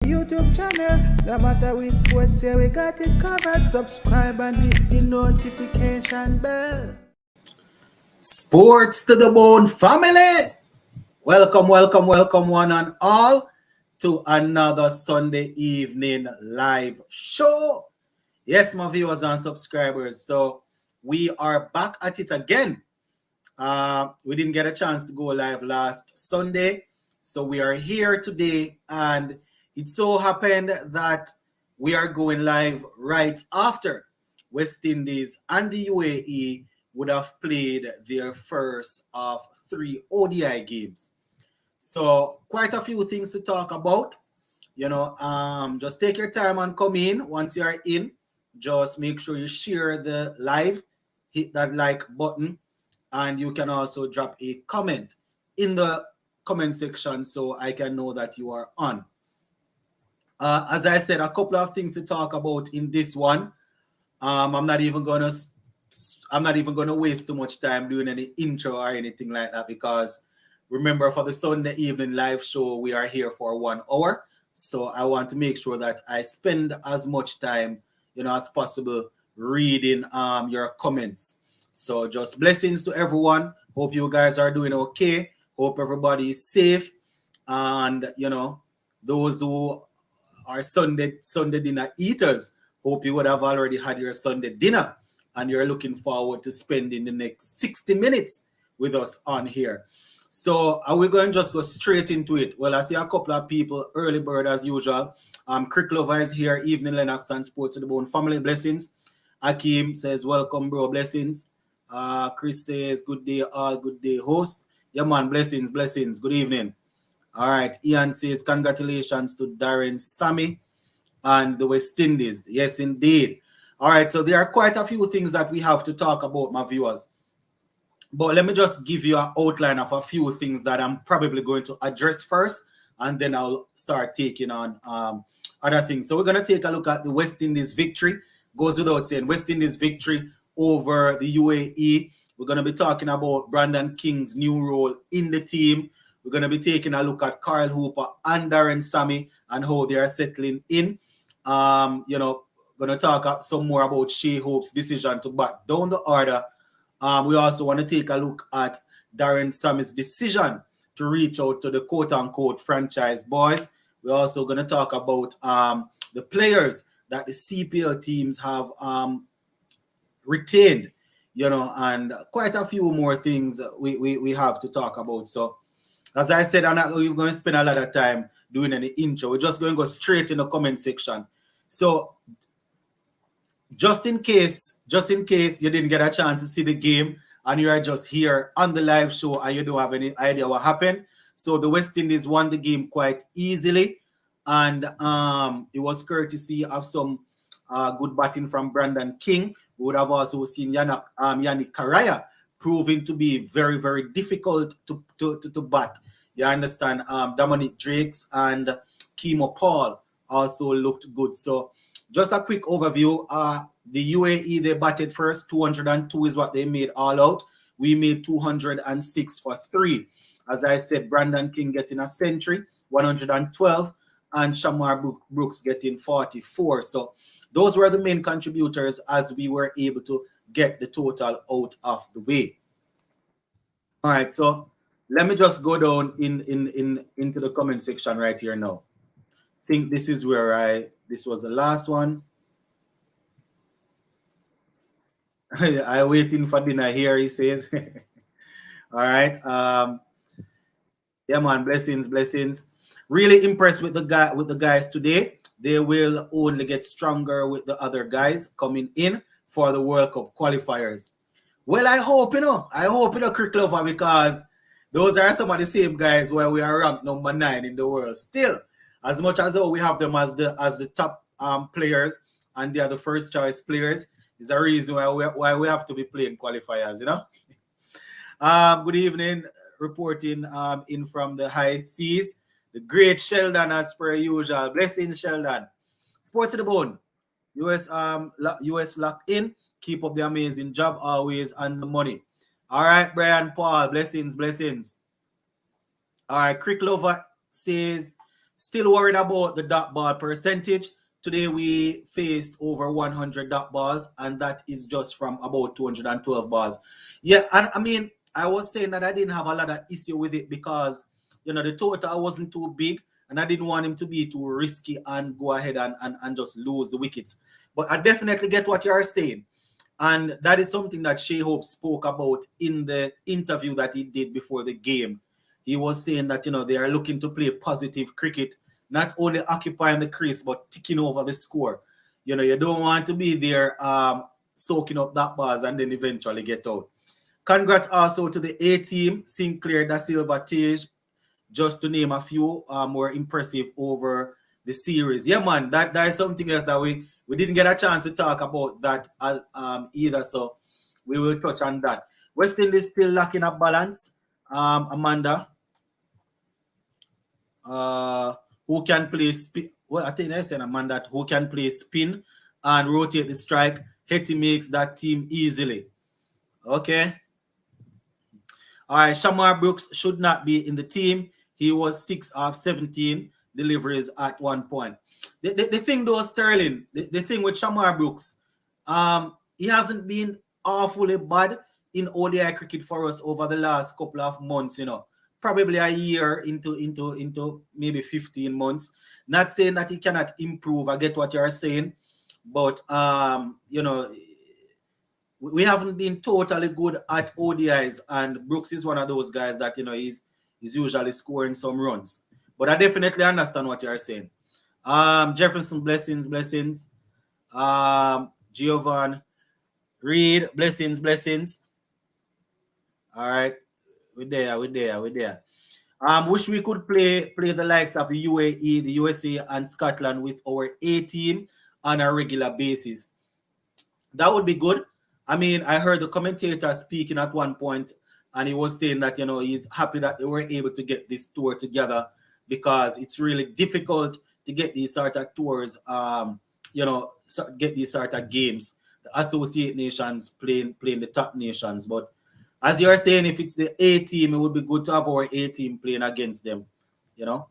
YouTube channel. No matter which sports here, we got it covered. Subscribe and hit the notification bell. Sports to the Bone family. Welcome one and all to another Sunday evening live show. Yes, my viewers and subscribers. So we are back at it again. We didn't get a chance to go live last Sunday. So we are here today, and it so happened that we are going live right after West Indies and the UAE would have played their first of 3 ODI games. So quite a few things to talk about. Just take your time and come in. Once you are in, just make sure you share the live, hit that like button, and you can also drop a comment in the comment section so I can know that you are on. As I said, a couple of things to talk about in this one. I'm not even gonna waste too much time doing any intro or anything like that, because remember, for the Sunday evening live show, we are here for 1 hour. So I want to make sure that I spend as much time, as possible reading your comments. So just blessings to everyone. Hope you guys are doing okay. Hope everybody is safe. And, those who are Sunday dinner eaters, hope you would have already had your Sunday dinner and you're looking forward to spending the next 60 minutes with us on here. So are we going to just go straight into it? Well, I see a couple of people, early bird as usual. Crick Lover is here, Evening Lennox and Sports to the Bone family, blessings. Akeem says, welcome, bro, blessings. Chris says, good day, all, good day, host. Yeah, man, blessings, good evening. All right, Ian says, congratulations to Darren Sammy and the West Indies. Yes, indeed. All right, so there are quite a few things that we have to talk about, my viewers. But let me just give you an outline of a few things that I'm probably going to address first, and then I'll start taking on other things. So we're going to take a look at the West Indies victory. Goes without saying, West Indies victory over the UAE. We're going to be talking about Brandon King's new role in the team. We're going to be taking a look at Carl Hooper and Darren Sammy and how they are settling in. Going to talk some more about Shea Hope's decision to back down the order. We also want to take a look at Darren Sammy's decision to reach out to the quote-unquote franchise boys. We're also going to talk about the players that the CPL teams have retained, and quite a few more things we have to talk about. So, as I said, we're going to spend a lot of time doing an intro. We're just going to go straight in the comment section. So, just in case you didn't get a chance to see the game and you are just here on the live show and you don't have any idea what happened. So the West Indies won the game quite easily, and it was courtesy of some good batting from Brandon King. We would have also seen Yannick Karaya proving to be very, very difficult to bat. You understand? Dominic Drakes and Kemo Paul also looked good. So just a quick overview. The UAE, they batted first. 202 is what they made all out. We made 206 for 3. As I said, Brandon King getting a century, 112, and Shamar Brooks getting 44. So those were the main contributors as we were able to get the total out of the way. All right, so let me just go down into the comment section right here now. I think this is where this was the last one. I waiting for dinner here, he says. All right. Yeah, man, blessings. Really impressed with the guys today. They will only get stronger with the other guys coming in for the World Cup qualifiers. Well, I hope, Crick Lover, because those are some of the same guys where we are ranked number 9 in the world. Still, as much as we have them as the top players and they are the first choice players, is a reason why we have to be playing qualifiers, Good evening, reporting in from the high seas. The great Sheldon, as per usual. Blessings, Sheldon. Sports to the Bone. US locked in. Keep up the amazing job always and the money. All right, Brian Paul. Blessings. All right, Crick Lover says Still worried about the dot ball percentage. Today we faced over 100 dot balls, and that is just from about 212 balls. Yeah, and I mean, I was saying that I didn't have a lot of issue with it because, you know, the total wasn't too big, and I didn't want him to be too risky and go ahead and just lose the wickets. But I definitely get what you are saying. And that is something that Shea Hope spoke about in the interview that he did before the game. He was saying that, you know, they are looking to play positive cricket, not only occupying the crease, but ticking over the score. You know, you don't want to be there soaking up that bars and then eventually get out. Congrats also to the A team, Sinclair, Da Silva, Tage, just to name a few, more impressive over the series. Yeah, man, that is something else that we didn't get a chance to talk about that either, so we will touch on that. West Indies still lacking a balance. Amanda, who can play spin? Well, I think I said Amanda, who can play spin and rotate the strike. Hetty makes that team easily. Okay. All right, Shamar Brooks should not be in the team. He was 6 of 17 deliveries at one point. The thing though, Sterling, the thing with Shamar Brooks, he hasn't been awfully bad in ODI cricket for us over the last couple of months, you know. Probably a year into maybe 15 months. Not saying that he cannot improve. I get what you're saying, but you know, we haven't been totally good at ODIs, and Brooks is one of those guys that, you know, he's usually scoring some runs. But I definitely understand what you're saying. Jefferson, blessings. Giovanni, Reed, blessings. All right, we're there. Wish we could play the likes of the UAE, the USA, and Scotland with our A team on a regular basis. That would be good. I mean, I heard the commentator speaking at one point, and he was saying that, you know, he's happy that they were able to get this tour together because it's really difficult to get these sort of tours, you know, get these sort of games. The associate nations playing the top nations. But as you're saying, if it's the A team, it would be good to have our A team playing against them, you know.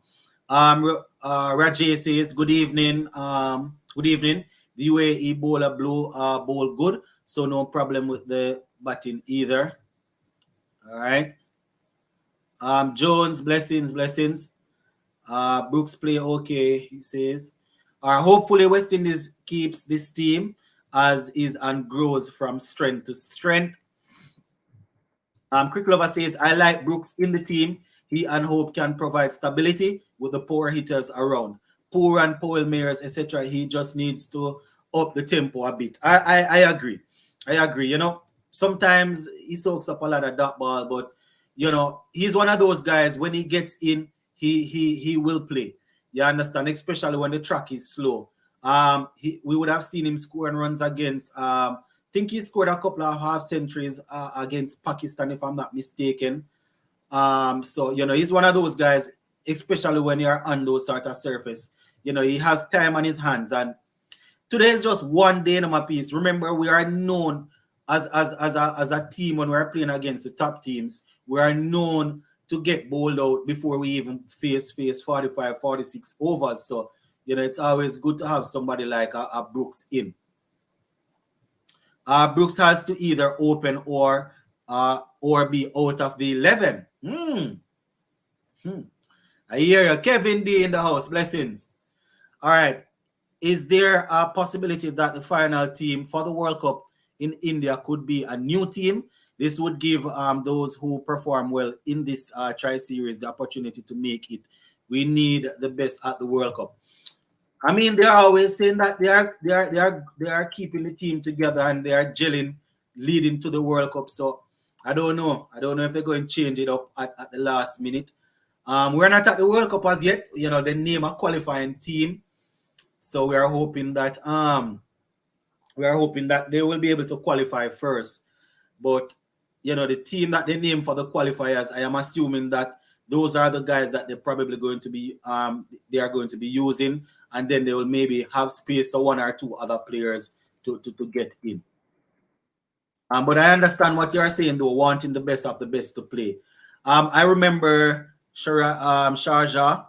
Rajay says, good evening. Good evening. The UAE bowler bowl good, so no problem with the batting either. All right. Jones, blessings. Brooks play okay, he says. Hopefully West Indies keeps this team as is and grows from strength to strength. Quick Lover says, I like Brooks in the team. He and Hope can provide stability with the poor hitters around. Poor and Powell Mayers, etc. He just needs to up the tempo a bit. I agree. You know, sometimes he soaks up a lot of dot ball, but you know, he's one of those guys, when he gets in, he will play. You understand? Especially when the track is slow. We would have seen him scoring runs against I think he scored a couple of half centuries against Pakistan, if I'm not mistaken. So you know, he's one of those guys, especially when you're on those sort of surface. You know, he has time on his hands, and today is just one day, my peeps. Remember, we are known as a team when we're playing against the top teams. We are known to get bowled out before we even face 45, 46 overs. So, you know, it's always good to have somebody like a Brooks in. Brooks has to either open or be out of the 11. I hear you. Kevin D in the house. Blessings. All right. Is there a possibility that the final team for the World Cup in India could be a new team? This would give those who perform well in this tri-series the opportunity to make it. We need the best at the World Cup. I mean, they are always saying that they are keeping the team together and they are gelling, leading to the World Cup. So I don't know. I don't know if they're going to change it up at the last minute. We're not at the World Cup as yet. You know, they name a qualifying team. So we are hoping that they will be able to qualify first. But you know, the team that they name for the qualifiers, I am assuming that those are the guys that they're probably going to be they are going to be using, and then they will maybe have space for one or two other players to get in. But I understand what you're saying though, wanting the best of the best to play. I remember Sharjah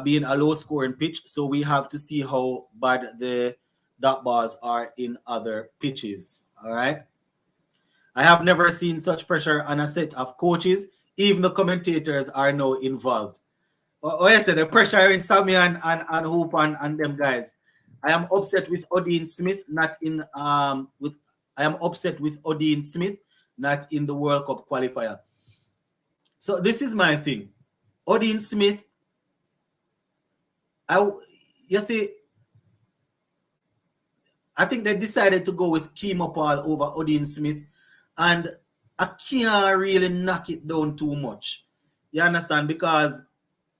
being a low-scoring pitch. So we have to see how bad the dot balls are in other pitches. All right. I have never seen such pressure on a set of coaches. Even the commentators are now involved. Oh, yes, the pressure in Sammy and Hoop and them guys. I am upset with Odin Smith, not in with I am upset with Odin Smith, not in the World Cup qualifier. So this is my thing. Odin Smith, you see, I think they decided to go with Keemo Paul over Odin Smith, and I can't really knock it down too much. You understand? Because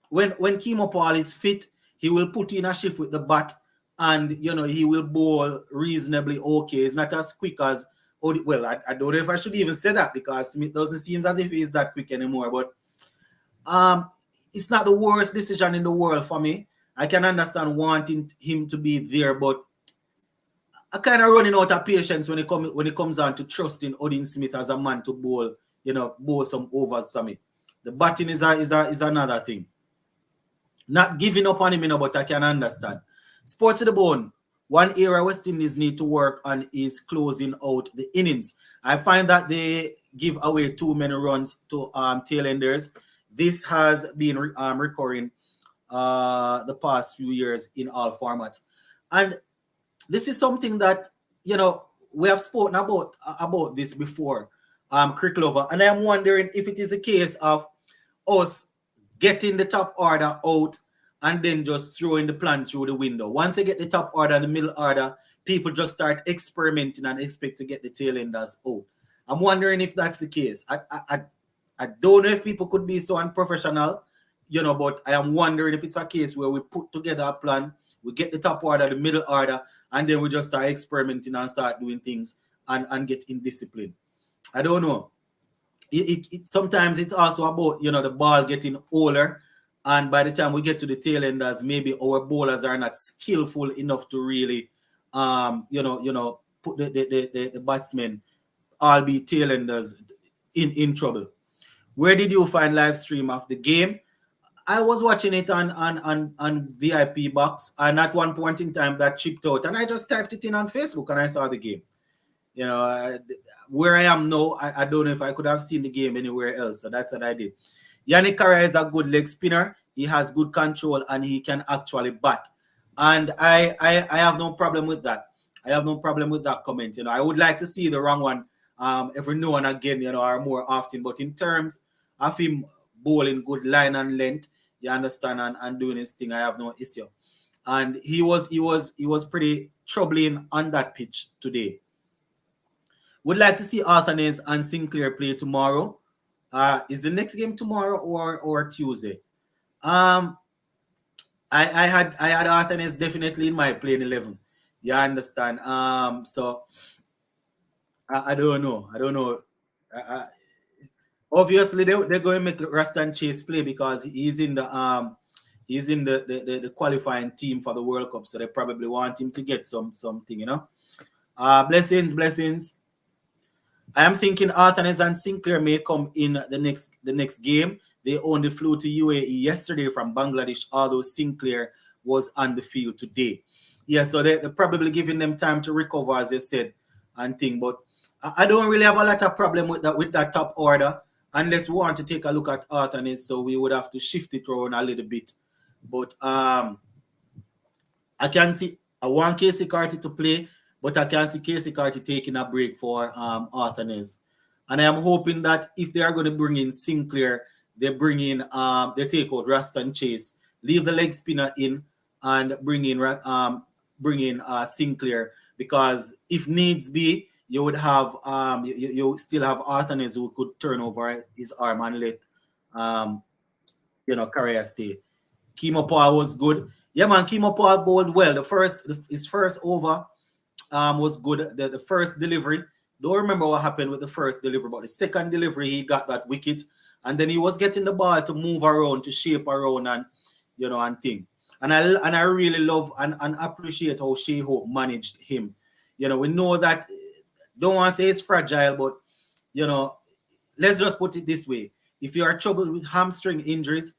when Keemo Paul is fit, he will put in a shift with the bat, and he will bowl reasonably okay. It's not as quick as well. I don't know if I should even say that, because Smith doesn't seem as if he's that quick anymore. But it's not the worst decision in the world for me. I can understand wanting him to be there, but I kind of running out of patience when it comes on to trusting Odin Smith as a man to bowl some overs for me. The batting is another thing. Not giving up on him, but I can understand. Sports to the bone. One area West Indies need to work on is closing out the innings. I find that they give away too many runs to tailenders. This has been recurring the past few years in all formats. And this is something that, we have spoken about this before, Crick Lover. And I'm wondering if it is a case of us getting the top order out and then just throwing the plan through the window. Once they get the top order and the middle order, people just start experimenting and expect to get the tailenders out. I'm wondering if that's the case. I don't know if people could be so unprofessional, but I am wondering if it's a case where we put together a plan, we get the top order, the middle order, and then we just start experimenting and start doing things and get indisciplined. I don't know. It sometimes it's also about, the ball getting older, and by the time we get to the tailenders, maybe our bowlers are not skillful enough to really, put the batsmen, albeit tailenders, in trouble. Where did you find live stream of the game? I was watching it on VIP box, and at one point in time that chipped out, and I just typed it in on Facebook and I saw the game. Where I am now, I don't know if I could have seen the game anywhere else, so that's what I did. Yannick Correa is a good leg spinner. He has good control and he can actually bat. And I have no problem with that. I have no problem with that comment. I would like to see the wrong one every now and again, or more often. But in terms of him bowling good line and length, you understand, and doing his thing, I have no issue. And he was pretty troubling on that pitch today. Would like to see Arthur Nez and Sinclair play tomorrow. Is the next game tomorrow or Tuesday? I had Arthur Nez definitely in my playing 11. You understand? So I don't know. Obviously they're going to make Rastan Chase play because he's in the qualifying team for the World Cup, so they probably want him to get something, Blessings. I am thinking Arthur Nez and Sinclair may come in the next game. They only flew to UAE yesterday from Bangladesh, although Sinclair was on the field today. Yeah, so they're probably giving them time to recover, as you said, and thing. But I don't really have a lot of problem with that top order, unless we want to take a look at Arthur Nez, so we would have to shift it around a little bit. But I want Casey Carty to play, but I can see Casey Carty taking a break for Arthur Nez. And I am hoping that if they are going to bring in Sinclair, they take out Rastan Chase, leave the leg spinner in, and bring in Sinclair, because if needs be, you would have you still have Arthur Nez who could turn over his arm and let Correa stay. Keemo Paul was good. Yeah, man, Keemo Paul bowled well. His first over was good. The first delivery, don't remember what happened with the first delivery, but the second delivery he got that wicket, and then he was getting the ball to move around, to shape around, and and thing. And I really love and appreciate how Shai Hope managed him. We know that, don't want to say it's fragile, but let's just put it this way: if you are troubled with hamstring injuries,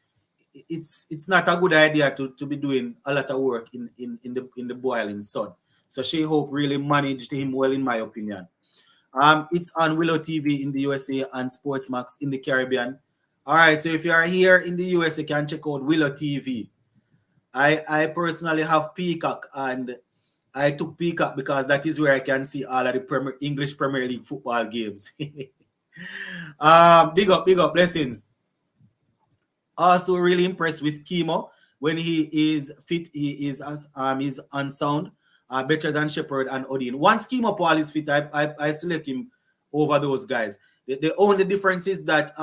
it's not a good idea to be doing a lot of work in the boiling sun. So She-Hope really managed him well, in my opinion. It's on Willow TV in the USA and Sportsmax in the Caribbean. All right, so if you are here in the US, you can check out Willow TV. I personally have Peacock, and I took Peacock because that is where I can see all of the English Premier League football games. Big up, blessings. Also really impressed with Chemo. When he is fit, he is unsound. Better than Shepherd and Odin. Once Chemo Paul is fit, I select him over those guys. The only difference is that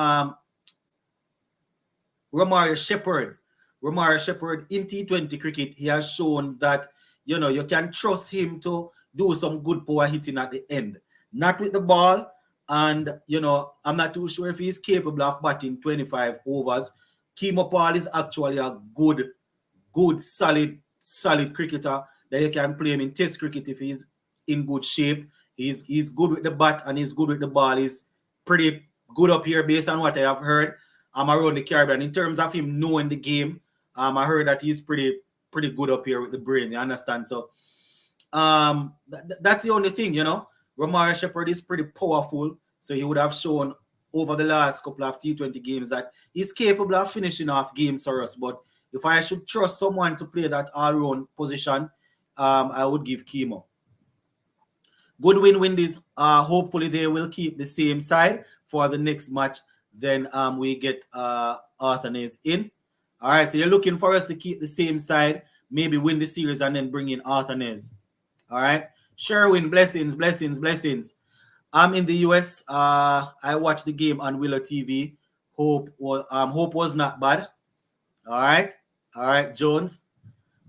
Romario Shepherd in T20 cricket, he has shown that you can trust him to do some good power hitting at the end. Not with the ball, and I'm not too sure if he's capable of batting 25 overs. Chemo Paul is actually a good, solid cricketer that you can play him in Test cricket if he's in good shape. He's good with the bat and he's good with the ball. He's pretty good up here based on what I have heard. Around the Caribbean. In terms of him knowing the game, I heard that he's pretty good up here with the brain. You understand? So that's the only thing, Romario Shepherd is pretty powerful. So he would have shown over the last couple of T20 games that he's capable of finishing off games for us. But if I should trust someone to play that all-round position, I would give Chemo. Goodwin Windies, hopefully they will keep the same side for the next match. Then we get Arthur Nez in. All right, so you're looking for us to keep the same side, maybe win the series and then bring in Arthur Nez. All right, Sherwin, blessings. I'm in the US. I watched the game on Willow TV. Hope was not bad. All right, Jones.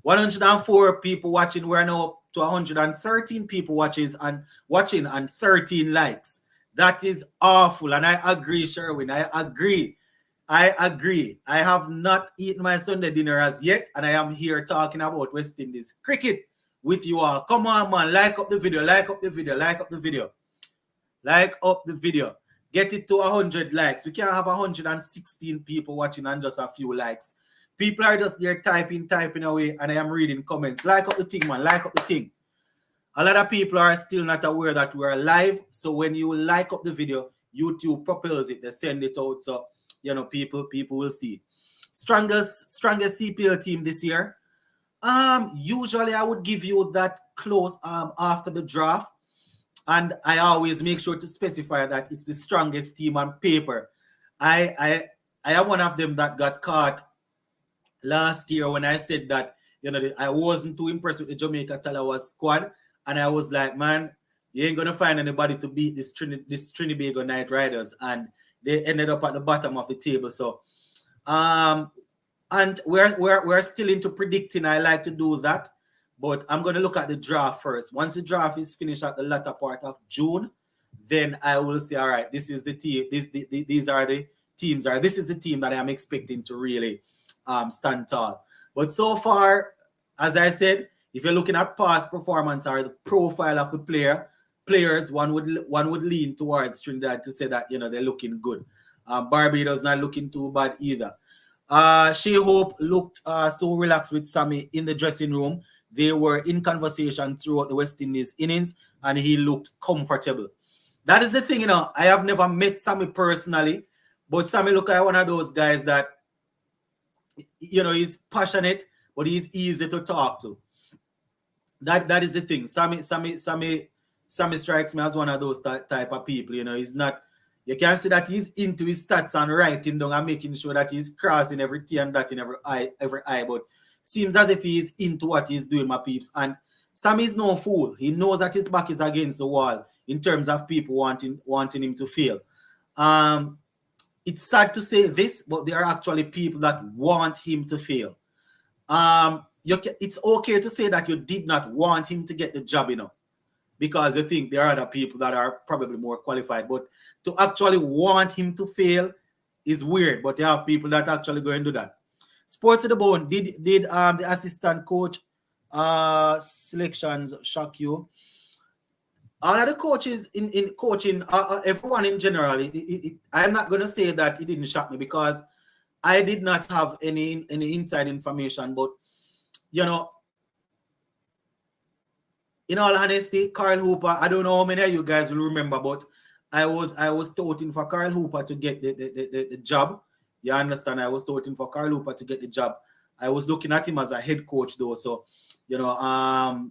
104 people watching. We're now up to 113 people watching and 13 likes. That is awful. And I agree, Sherwin. I agree. I have not eaten my Sunday dinner as yet, and I am here talking about West Indies cricket with you all. Come on, man. Like up the video. Get it to 100 likes. We can't have 116 people watching and just a few likes. People are just there typing away, and I am reading comments. Like up the thing, man. Like up the thing. A lot of people are still not aware that we are live. So when you like up the video, YouTube propels it. They send it out. So, people will see. Strongest CPL team this year. Usually I would give you that close after the draft. And I always make sure to specify that it's the strongest team on paper. I am one of them that got caught last year when I said that, I wasn't too impressed with the Jamaica Talawa squad. And I was like, man, you ain't going to find anybody to beat this Trinbago Knight Riders. And they ended up at the bottom of the table. So, and we're still into predicting. I like to do that. But I'm going to look at the draft first. Once the draft is finished at the latter part of June, then I will say, all right, this is the team. These are the teams. Or this is the team that I'm expecting to really stand tall. But so far, as I said, if you're looking at past performance or the profile of the players, one would lean towards Trinidad to say that they're looking good. Barbados not looking too bad either. She-Hope looked so relaxed with Sammy in the dressing room. They were in conversation throughout the West Indies innings, and he looked comfortable. That is the thing, I have never met Sammy personally, but Sammy look like one of those guys that, he's passionate, but he's easy to talk to. That is the thing. Sammy strikes me as one of those type of people. He's not. You can see that he's into his stats and writing down and making sure that he's crossing every T and dotting every I. But seems as if he's into what he's doing, my peeps. And Sammy is no fool. He knows that his back is against the wall in terms of people wanting him to fail. It's sad to say this, but there are actually people that want him to fail. It's okay to say that you did not want him to get the job, because you think there are other people that are probably more qualified. But to actually want him to fail is weird. But you have people that actually go and do that. Sports to the Bone, did the assistant coach selections shock you? All of the coaches in coaching, everyone in general, I'm not going to say that it didn't shock me, because I did not have any inside information, but you know, in all honesty, Carl Hooper, I don't know how many of you guys will remember, but I was touting for Carl Hooper to get the job. You understand? I was touting for Carl Hooper to get the job. I was looking at him as a head coach though, so you know,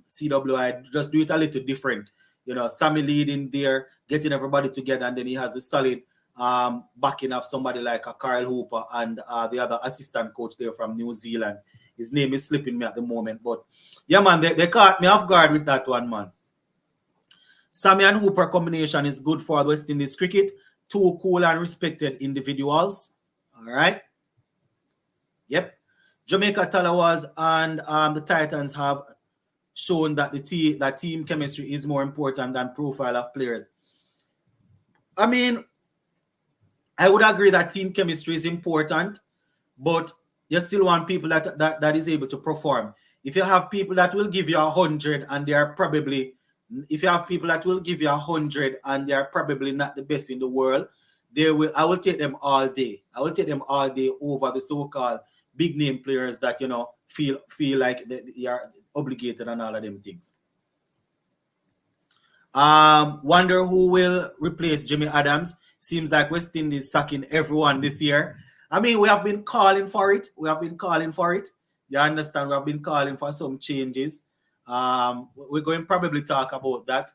CWI just do it a little different. You know, Sammy leading there, getting everybody together, and then he has a solid backing of somebody like a Carl Hooper and the other assistant coach there from New Zealand. His name is slipping me at the moment, but yeah, man, they caught me off guard with that one, man. Sammy and Hooper combination is good for West Indies cricket. Two cool and respected individuals. All right. Yep. Jamaica Talawas and the Titans have shown that that team chemistry is more important than profile of players. I mean, I would agree that team chemistry is important, but you still want people that is able to perform. If you have people that will give you 100 and they are probably, if you have people that will give you 100 and they are probably not the best in the world, I will take them all day. I will take them all day over the so-called big name players that, you know, feel like they are obligated and all of them things. Wonder who will replace Jimmy Adams. Seems like West Indies sacking everyone this year. I mean, we have been calling for it. You understand? We have been calling for some changes. We're going to probably talk about that.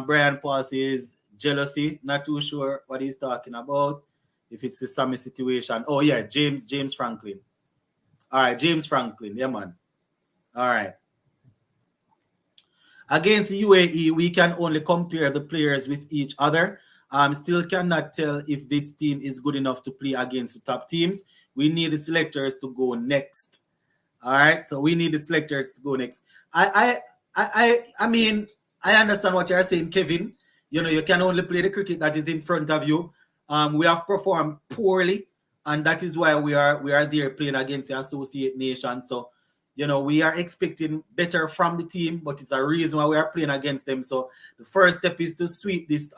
Brian Paul says jealousy. Not too sure what he's talking about. If it's the Sammy situation. Oh, yeah, James Franklin. All right, James Franklin. Yeah, man. All right. Against UAE, we can only compare the players with each other. Still cannot tell if this team is good enough to play against the top teams. We need the selectors to go next. All right, so we need the selectors to go next. I mean, I understand what you're saying, Kevin. You know, you can only play the cricket that is in front of you. We have performed poorly, and that is why we are there playing against the associate nations. So, you know, we are expecting better from the team, but it's a reason why we are playing against them. So the first step is to sweep these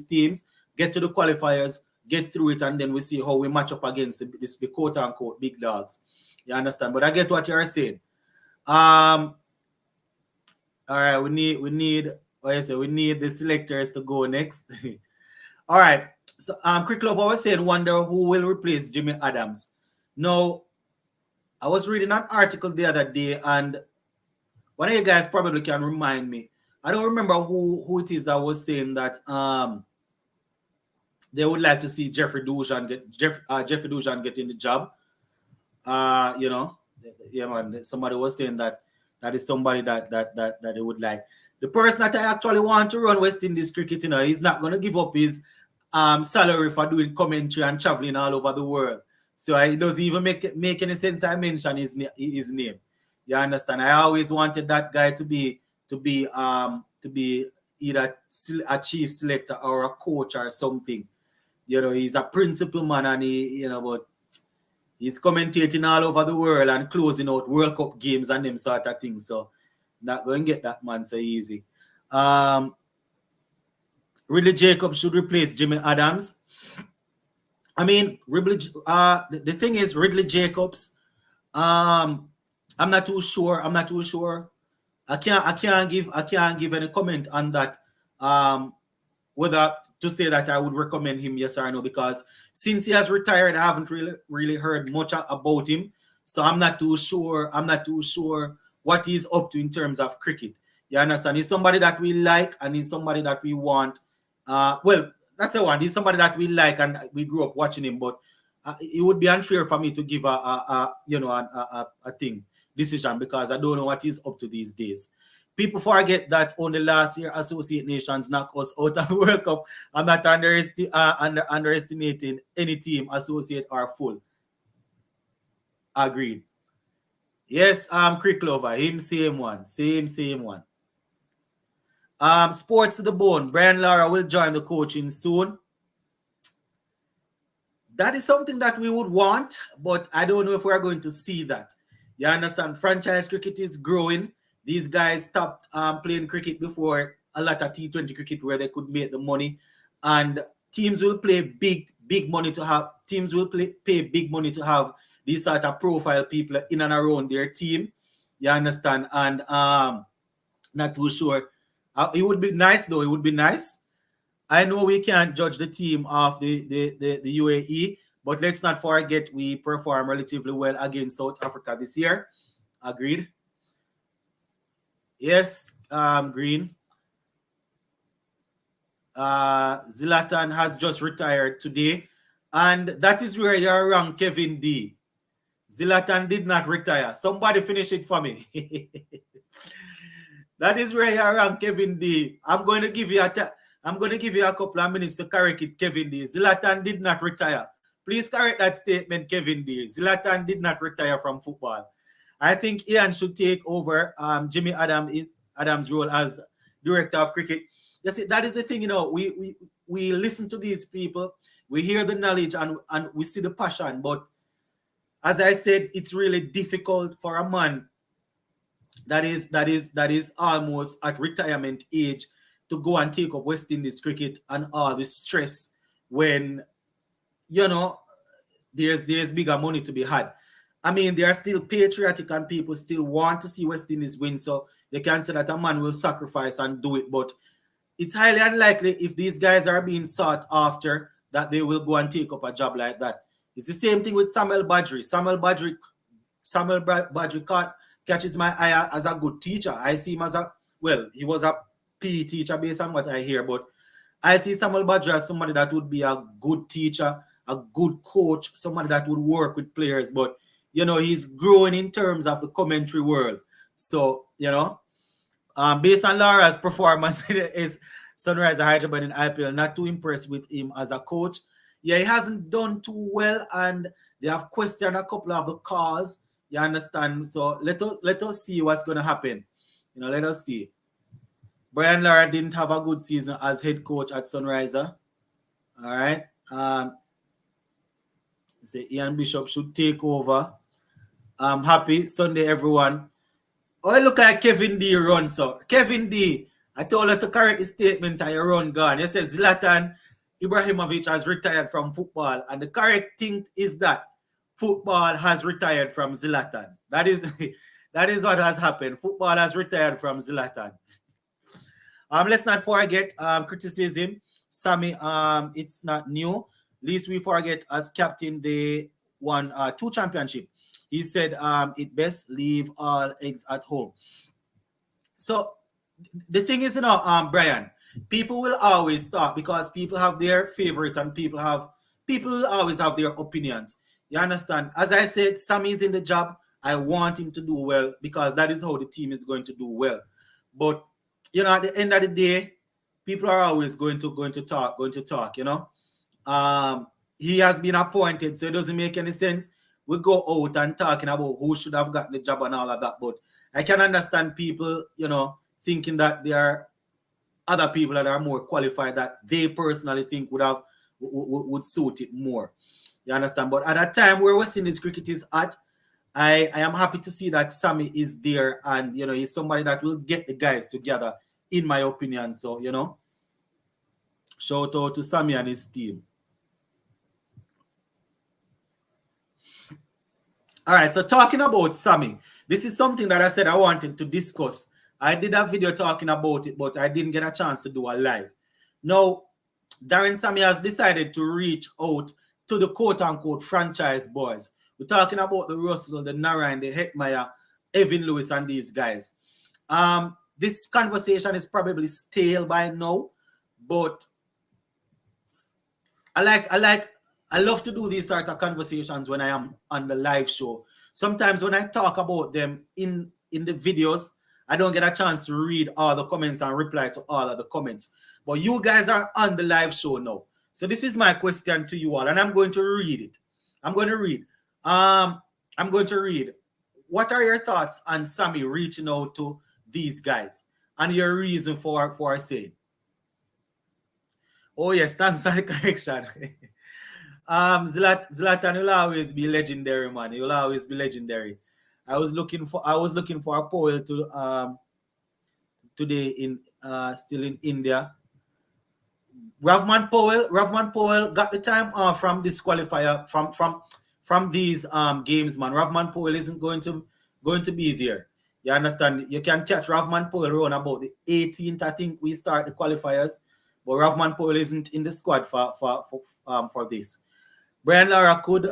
teams, get to the qualifiers, get through it, and then we see how we match up against the quote unquote big dogs. You understand? But I get what you're saying. All right, we need the selectors to go next. All right. So Quick Love was saying, wonder who will replace Jimmy Adams. Now, I was reading an article the other day, and one of you guys probably can remind me. I don't remember who it is that was saying that they would like to see Jeffrey Dushan getting the job. You know, yeah, man. Somebody was saying that is somebody that they would like. The person that I actually want to run West Indies cricket, you know, he's not going to give up his salary for doing commentary and traveling all over the world. So it doesn't even make any sense I mention his name. You understand? I always wanted that guy to be either a chief selector or a coach or something. You know, he's a principal man, and but he's commentating all over the world and closing out World Cup games and them sort of things. So not going to get that man so easy. Ridley Jacobs should replace Jimmy Adams. I mean, the thing is, Ridley Jacobs, I'm not too sure. I can't give any comment on that. Whether to say that I would recommend him, yes or no, because since he has retired, I haven't really heard much about him. So I'm not too sure what he's up to in terms of cricket. You understand? He's somebody that we like, and he's somebody that we want. Well, that's the one. He's somebody that we like, and we grew up watching him. But it would be unfair for me to give a decision, because I don't know what he's up to these days. People forget that only last year Associate Nations knocked us out of the World Cup. I'm not underestimating any team, associate or full. Agreed. Yes, Crick Lover, him same one. Same one. Sports to the bone. Brian Lara will join the coaching soon. That is something that we would want, but I don't know if we're going to see that. You understand? Franchise cricket is growing. These guys stopped playing cricket before a lot of T20 cricket where they could make the money. And teams will pay big money to have pay big money to have these sort of profile people in and around their team. You understand? And not too sure. It would be nice though. It would be nice. I know we can't judge the team of the UAE, but let's not forget we perform relatively well against South Africa this year. Agreed? Yes, Green. Zlatan has just retired today, and that is where you're wrong, Kevin D. Zlatan did not retire. Somebody finish it for me. That is where you're wrong, Kevin D. I'm going to give you a couple of minutes to correct it, Kevin D. Zlatan did not retire. Please correct that statement, Kevin D. Zlatan did not retire from football. I think Ian should take over Jimmy Adams' role as director of cricket. You see, that is the thing, we listen to these people, we hear the knowledge and we see the passion, but as I said, it's really difficult for a man that is almost at retirement age to go and take up West Indies cricket and all the stress when, there's bigger money to be had. I mean, they are still patriotic and people still want to see West Indies win, so you can say that a man will sacrifice and do it, but it's highly unlikely if these guys are being sought after that they will go and take up a job like that. It's the same thing with Samuel Badri. Samuel Badri catches my eye as a good teacher. I see him as he was a PE teacher based on what I hear, but I see Samuel Badri as somebody that would be a good teacher, a good coach, somebody that would work with players, but he's growing in terms of the commentary world. So, based on Laura's performance is Sunrisers Hyderabad in IPL, not too impressed with him as a coach. Yeah, he hasn't done too well, and they have questioned a couple of the calls. You understand? So let us see what's going to happen. Let us see. Brian Lara didn't have a good season as head coach at Sunrisers. All right. Ian Bishop should take over. Happy Sunday, everyone. Oh, look like Kevin D run, so. Kevin D, I told her to correct the statement and you run gone. You said Zlatan Ibrahimovic has retired from football, and the correct thing is that football has retired from Zlatan. That is what has happened. Football has retired from Zlatan. Let's not forget criticism. Sammy, it's not new. Least we forget as captain, they won 2 championships. He said it best leave all eggs at home. So the thing is, Brian, people will always talk because people have their favorite and people will always have their opinions. You understand? As I said, Sammy is in the job. I want him to do well because that is how the team is going to do well. But at the end of the day, people are always going to talk. He has been appointed, so it doesn't make any sense. We go out and talking about who should have gotten the job and all of that. But I can understand people, thinking that there are other people that are more qualified that they personally think would suit it more. You understand? But at a time where West Indies cricket is at, I am happy to see that Sammy is there and, he's somebody that will get the guys together, in my opinion. So, shout out to Sammy and his team. All right, so talking about Sammy, this is something that I said I wanted to discuss. I did a video talking about it, but I didn't get a chance to do a live. Now, Darren Sammy has decided to reach out to the quote-unquote franchise boys. We're talking about the Russell, the Narayan, the Hetmeyer, Evan Lewis, and these guys. This conversation is probably stale by now, but I love to do these sort of conversations when I am on the live show. Sometimes when I talk about them in the videos, I don't get a chance to read all the comments and reply to all of the comments. But you guys are on the live show now. So this is my question to you all, and I'm going to read it. I'm going to read. What are your thoughts on Sammy reaching out to these guys and your reason for saying? Oh yes, thanks for the correction. Zlatan will always be legendary, man. He will always be legendary. I was looking for a poll to today in still in India. Ravman Powell got the time off from this qualifier from these games, man. Ravman Powell isn't going to be there. You understand? You can catch Ravman Powell around about the 18th. I think we start the qualifiers, but Ravman Powell isn't in the squad for this. Brian Lara could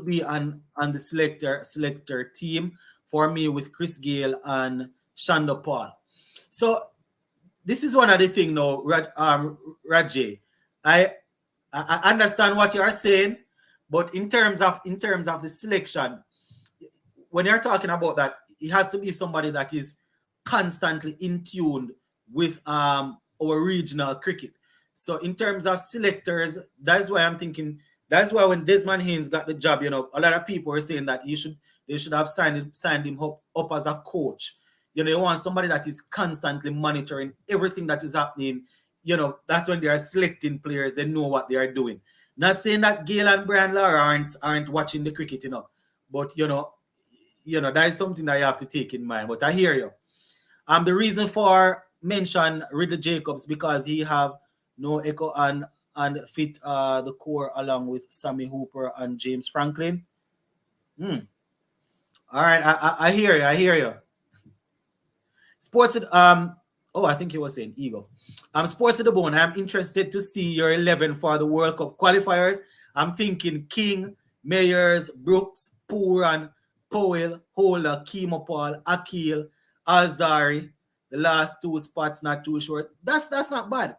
be on the selector team for me with Chris Gale and Shonda Paul. So this is one of the things now, Rajay. I understand what you are saying, but in terms of the selection, when you're talking about that, it has to be somebody that is constantly in tune with our regional cricket. So in terms of selectors, that's why I'm thinking. That's why when Desmond Haynes got the job, a lot of people are saying that they should have signed him up as a coach. You want somebody that is constantly monitoring everything that is happening. That's when they are selecting players. They know what they are doing. Not saying that Gale and Brian Lara aren't watching the cricket, but that is something that you have to take in mind. But I hear you. The reason for mention Ridley Jacobs because he have no echo and fit the core along with Sammy Hooper and James Franklin. All right, I hear you. Sports, I think he was saying Ego. Sports to the bone. I'm interested to see your 11 for the World Cup qualifiers. I'm thinking King, Mayers, Brooks, Pooran, Powell, Holder, Kemo Paul, Akil, Alzari. The last two spots not too short. That's not bad.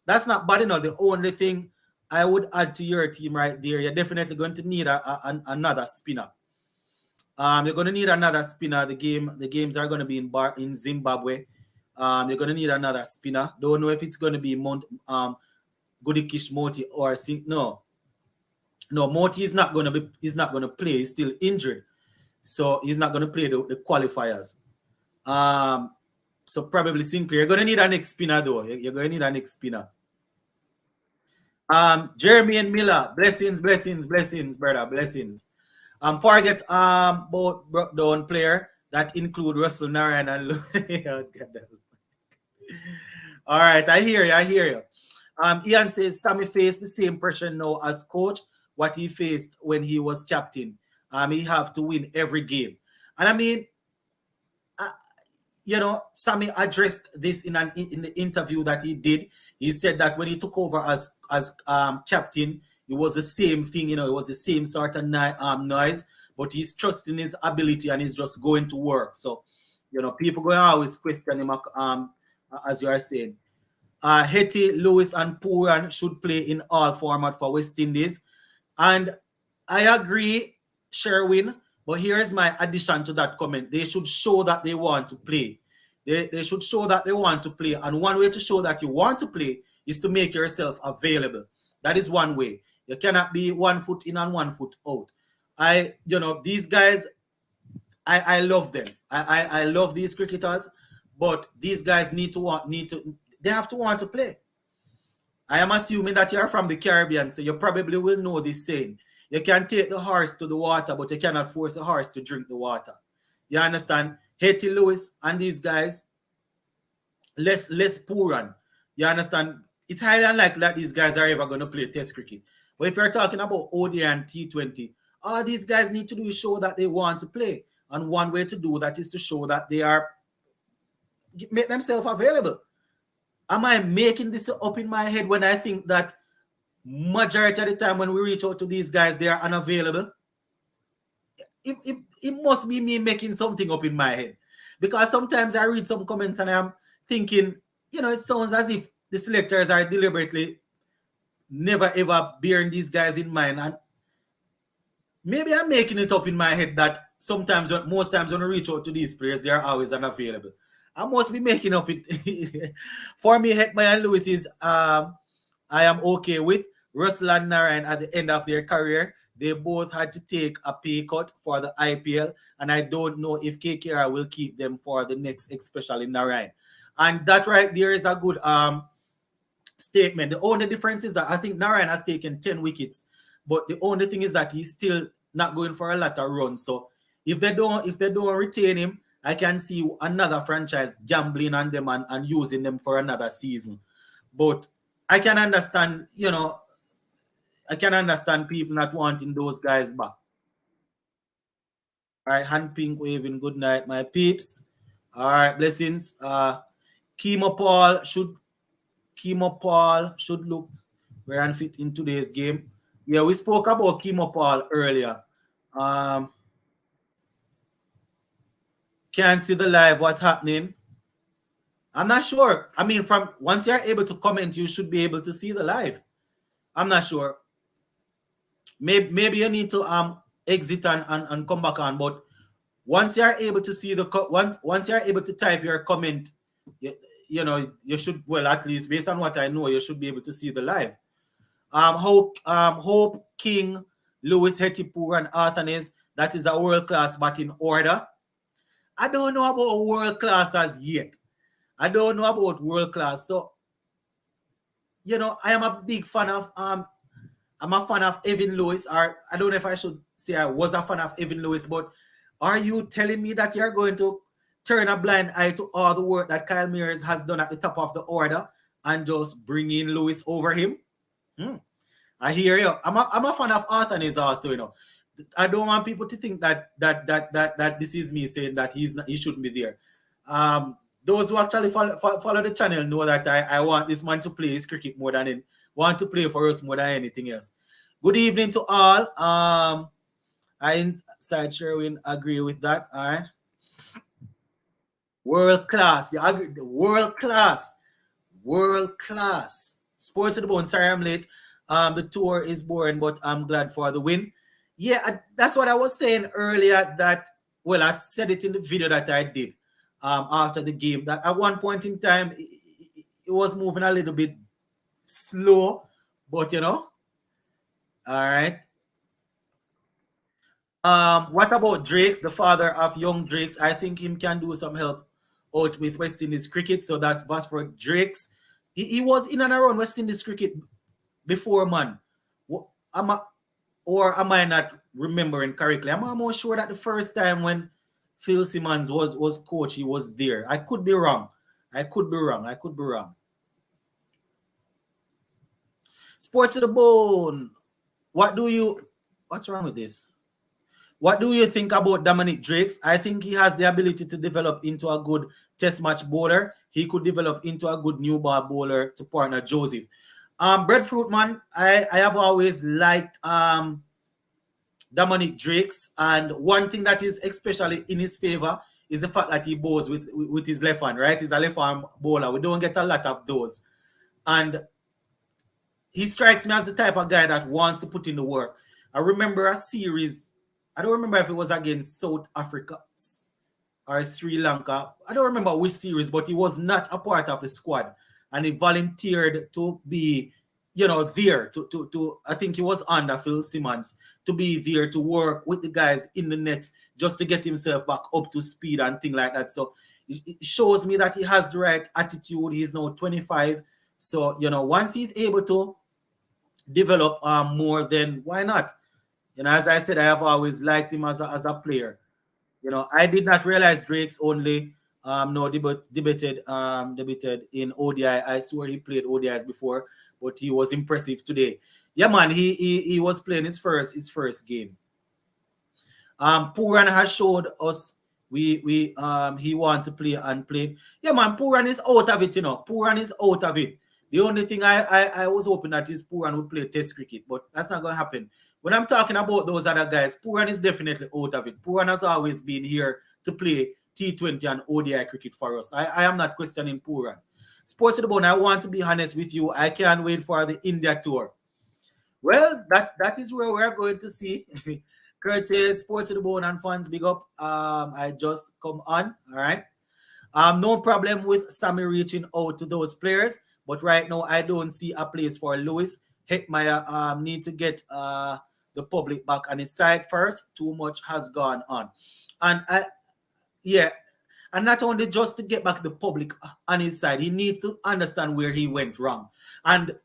That's not bad enough. The only thing I would add to your team right there, you're definitely going to need another spinner. You're going to need another spinner. The games are going to be in Zimbabwe. You're going to need another spinner. Don't know if it's going to be Gudikish Moti or no. Moti is not going to play. He's still injured, so he's not going to play the qualifiers. So probably Sinclair. You're going to need an next spinner though. You're going to need an next spinner. Jeremy and Miller, blessings, brother, blessings. Forget both broke down player that include Russell Narayan and all right, I hear you. Ian says Sammy faced the same pressure now as coach what he faced when he was captain. He have to win every game, and I mean, Sammy addressed this in the interview that he did. He said that when he took over as captain, it was the same thing. It was the same sort of noise, but he's trusting his ability and he's just going to work. So, people going to always question him, as you are saying. Hetty, Lewis, and Pooran should play in all format for West Indies. And I agree, Sherwin, but here is my addition to that comment. They should show that they want to play. They should show that they want to play. And one way to show that you want to play is to make yourself available. That is one way. You cannot be 1 foot in and 1 foot out. These guys, I love them. I love these cricketers, but these guys they have to want to play. I am assuming that you're from the Caribbean, so you probably will know this saying. You can take the horse to the water, but you cannot force the horse to drink the water. You understand? Hetty Lewis and these guys, less Pooran. You understand? It's highly unlikely that these guys are ever going to play Test cricket. But if you're talking about ODI and T20, all these guys need to do is show that they want to play. And one way to do that is to show that they make themselves available. Am I making this up in my head when I think that majority of the time when we reach out to these guys, they are unavailable? It must be me making something up in my head. Because sometimes I read some comments and I'm thinking, it sounds as if the selectors are deliberately never ever bearing these guys in mind. And maybe I'm making it up in my head that most times when I reach out to these players, they are always unavailable. I must be making up it. For me, Hetman and Lewis is I am okay with. Russell and Narayan at the end of their career, they both had to take a pay cut for the IPL, and I don't know if KKR will keep them for the next, especially Narayan. And that right there is a good statement. The only difference is that I think Narayan has taken 10 wickets, but the only thing is that he's still not going for a lot of runs. So if they don't retain him, I can see another franchise gambling on them and using them for another season. But I can understand, I can understand people not wanting those guys back. All right, hand pink waving. Good night, my peeps. All right, blessings. Kimo Paul should look very unfit in today's game. Yeah, we spoke about Kimo Paul earlier. Can't see the live. What's happening? I'm not sure. I mean, from once you're able to comment, you should be able to see the live. I'm not sure. Maybe you need to exit and come back on. But once you're able to see once you're able to type your comment, you should, well, at least based on what I know, you should be able to see the live. Hope King, Lewis Hetipur, and Arthanes, that is a world-class batting order. I don't know about world-class as yet. I don't know about world-class. So, I am a big fan of I'm a fan of Evan Lewis, or I don't know if I should say I was a fan of Evan Lewis, but are you telling me that you're going to turn a blind eye to all the work that Kyle Mears has done at the top of the order and just bring in Lewis over him? I hear you. I'm a fan of Arthanes also, I don't want people to think that this is me saying that he shouldn't be there. Those who actually follow the channel know that I want this man to play his cricket more than want to play for us more than anything else. Good evening to all. I inside Sherwin agree with that. All right. World class. You agree? World class. World class. Sports to the bone. Sorry, I'm late. The tour is boring, but I'm glad for the win. Yeah, that's what I was saying earlier. Well, I said it in the video that I did after the game. That at one point in time, it was moving a little bit slow, but all right. What about Drakes, the father of young Drakes? I think him can do some help out with West Indies cricket. So that's for Drakes. He was in and around West Indies cricket before, man. Am I not remembering correctly? I'm almost sure that the first time when Phil Simmons was coach, he was there. I could be wrong. Sports to the bone. What's wrong with this? What do you think about Dominic Drakes? I think he has the ability to develop into a good test match bowler. He could develop into a good new ball bowler to partner Joseph. Breadfruit man, I have always liked Dominic Drakes, and one thing that is especially in his favor is the fact that he bowls with his left hand, right? He's a left arm bowler. We don't get a lot of those. And he strikes me as the type of guy that wants to put in the work. I remember a series, I don't remember if it was against South Africa or Sri Lanka. I don't remember which series, but he was not a part of the squad. And he volunteered to be, there to I think he was under Phil Simmons, to be there to work with the guys in the nets just to get himself back up to speed and things like that. So it shows me that he has the right attitude. He's now 25. So, once he's able to develop more, then why not? As I said, I have always liked him as a player. I did not realize Drakes only debuted in ODI. I swear he played ODIs before, but he was impressive today. Yeah, man, he was playing his first game. Pooran has showed us he wants to play and play. Yeah, man, Pooran is out of it, Pooran is out of it. The only thing I was hoping that is Pooran would play test cricket, but that's not going to happen. When I'm talking about those other guys, Pooran is definitely out of it. Pooran has always been here to play T20 and ODI cricket for us. I am not questioning Pooran. Sports to the bone, I want to be honest with you. I can't wait for the India tour. Well, that is where we're going to see. Kurt says, Sports to the bone and fans, big up. I just come on, all right? No problem with Sammy reaching out to those players, but right now I don't see a place for Lewis. Hetmeyer need to get the public back on his side first. Too much has gone on. And and not only just to get back the public on his side, he needs to understand where he went wrong. And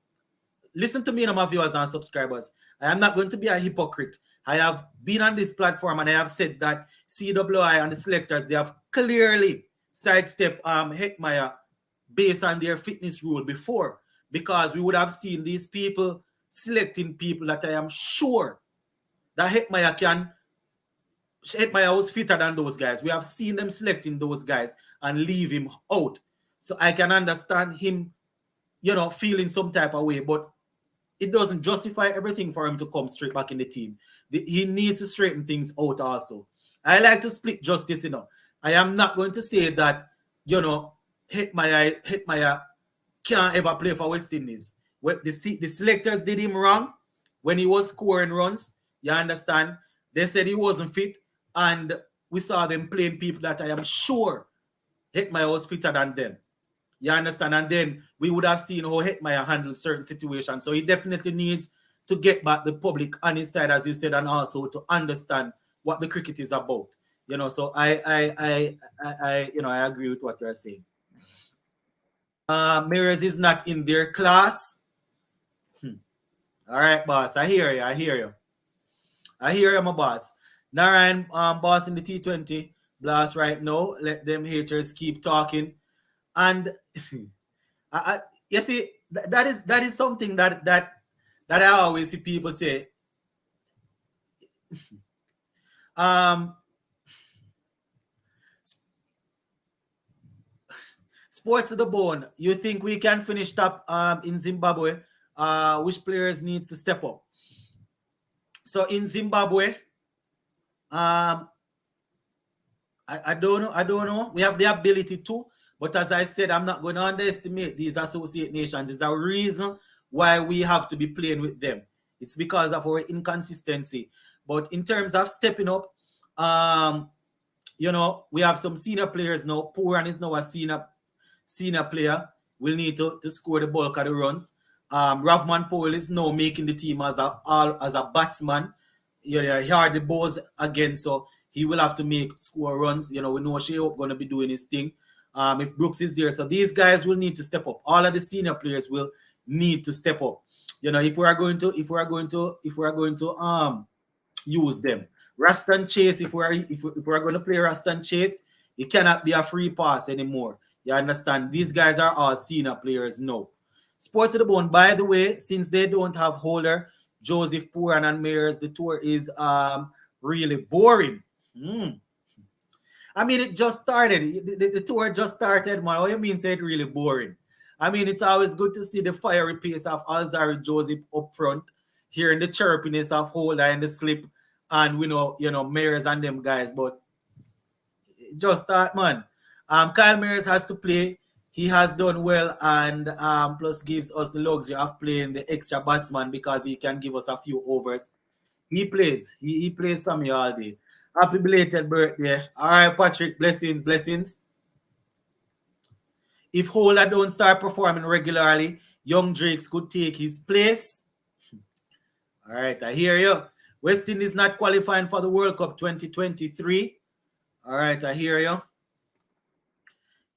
listen to me, my viewers and subscribers. I am not going to be a hypocrite. I have been on this platform and I have said that CWI and the selectors, they have clearly sidestepped Hetmyer based on their fitness rule before, because we would have seen these people selecting people that I am sure that Hetmyer was fitter than those guys. We have seen them selecting those guys and leave him out. So I can understand him, feeling some type of way, but it doesn't justify everything for him to come straight back in the team. He needs to straighten things out also. I like to split justice, I am not going to say that, Hetmyer can't ever play for West Indies. The selectors did him wrong when he was scoring runs. You understand? They said he wasn't fit, and we saw them playing people that I am sure Hetmyer was fitter than them. You understand? And then we would have seen how Hetmyer handles certain situations. So he definitely needs to get back the public on his side, as you said, and also to understand what the cricket is about. So I agree with what you're saying. Mears is not in their class. All right, boss. I hear you. I hear you, my boss. Narayan, boss in the T20 blast right now. Let them haters keep talking. And you see, that is something that I always see people say. Sports to the bone. You think we can finish top in Zimbabwe? Which players needs to step up? So in Zimbabwe, I don't know. We have the ability to, but as I said, I'm not going to underestimate these associate nations. It's a reason why we have to be playing with them. It's because of our inconsistency. But in terms of stepping up, we have some senior players now. Pooran is now a senior player. Will need to score the bulk of the runs. Ravman Powell is now making the team as a batsman. He hardly bowls again, so he will have to score runs. We know Shea Hope going to be doing his thing. If Brooks is there, so these guys will need to step up. All of the senior players will need to step up. If we are going to use them. Raston Chase, if we're going to play Raston Chase, it cannot be a free pass anymore. You understand? These guys are all senior players now. Sports to the bone, by the way, since they don't have Holder, Joseph, Pooran, and Mears, the tour is really boring. I mean, it just started. The tour just started, man. What do you mean say it really boring? I mean, it's always good to see the fiery pace of Alzarri Joseph up front, hearing the chirpiness of Holder and the slip, and we know, Mears and them guys, but just start, man. Kyle Mears has to play. He has done well, and plus gives us the luxury of playing the extra batsman because he can give us a few overs. He plays. He plays some all day. Happy belated birthday. All right, Patrick. Blessings. If Holder don't start performing regularly, young Drakes could take his place. All right, I hear you. West Indies not qualifying for the World Cup 2023. All right, I hear you.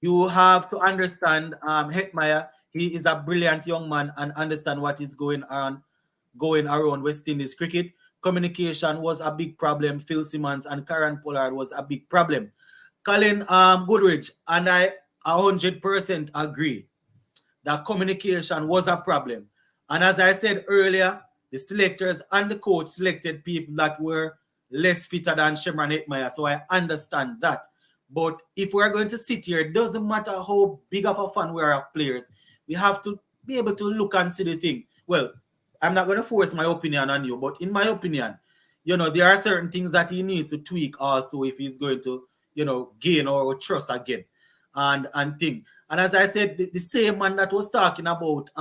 You have to understand Hetmyer. He is a brilliant young man and understand what is going around West Indies cricket. Communication was a big problem. Phil Simmons and Karen Pollard was a big problem. Colin Goodrich, and I 100% agree that communication was a problem. And as I said earlier, the selectors and the coach selected people that were less fitter than Shimron Hetmyer. So I understand that. But if we're going to sit here, it doesn't matter how big of a fan we are of players. We have to be able to look and see the thing. Well, I'm not going to force my opinion on you, but in my opinion, there are certain things that he needs to tweak also if he's going to, gain our trust again and thing. And as I said, the same man that was talking about,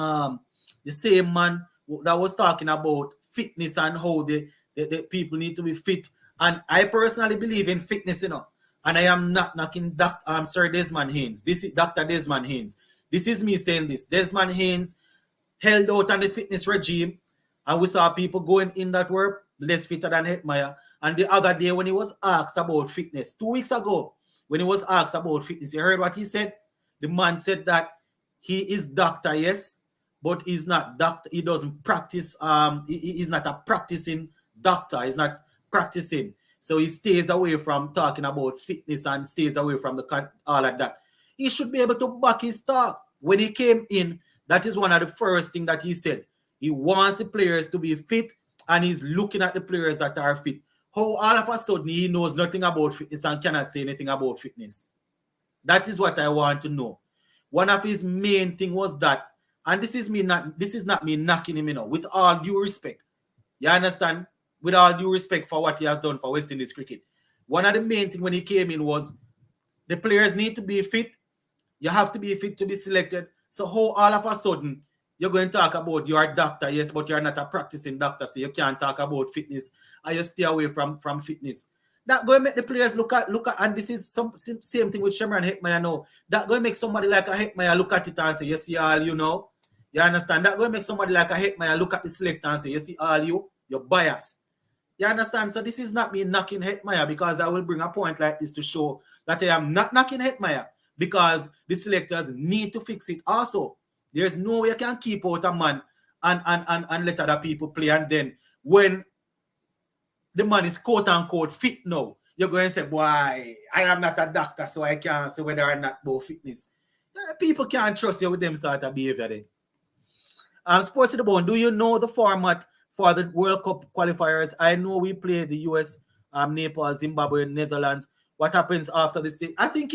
fitness and how the people need to be fit. And I personally believe in fitness, And I am not knocking Sir Desmond Haynes. This is Dr. Desmond Haynes. This is me saying this. Desmond Haynes held out on the fitness regime, and we saw people going in that were less fitter than Hetmyer. And the other day when he was asked about fitness, 2 weeks ago, when he was asked about fitness, you heard what he said? The man said that he is doctor, yes, but he's not doctor. He doesn't practice. He's not a practicing doctor. He's not practicing. So he stays away from talking about fitness and stays away from all of that. He should be able to back his talk. When he came in, that is one of the first things that he said. He wants the players to be fit, and he's looking at the players that are fit. How all of a sudden he knows nothing about fitness and cannot say anything about fitness? That is what I want to know. One of his main thing was that, and this is not me knocking him, with all due respect. You understand? With all due respect for what he has done for West Indies cricket. One of the main things when he came in was the players need to be fit. You have to be fit to be selected. So how all of a sudden you're going to talk about you're a doctor, yes, but you're not a practicing doctor, so you can't talk about fitness, and you stay away from fitness. That going to make the players look at, and this is some same thing with Shimron Hetmyer now. That going to make somebody like a Hetmyer look at it and say, you see all you know. You understand? That going to make somebody like a Hetmyer look at the selector and say, you see all you're biased. You understand? So this is not me knocking Hetmyer, because I will bring a point like this to show that I am not knocking Hetmyer, because the selectors need to fix it also. There's no way you can keep out a man and let other people play, and then when the man is quote-unquote fit now, you're going to say, boy, I am not a doctor, so I can't say whether or not about fitness. People can't trust you with them sort of behavior then. Sports to the Bone, do you know the format for the World Cup qualifiers? I know we play the US, Nepal, Zimbabwe, Netherlands. What happens after this day? I think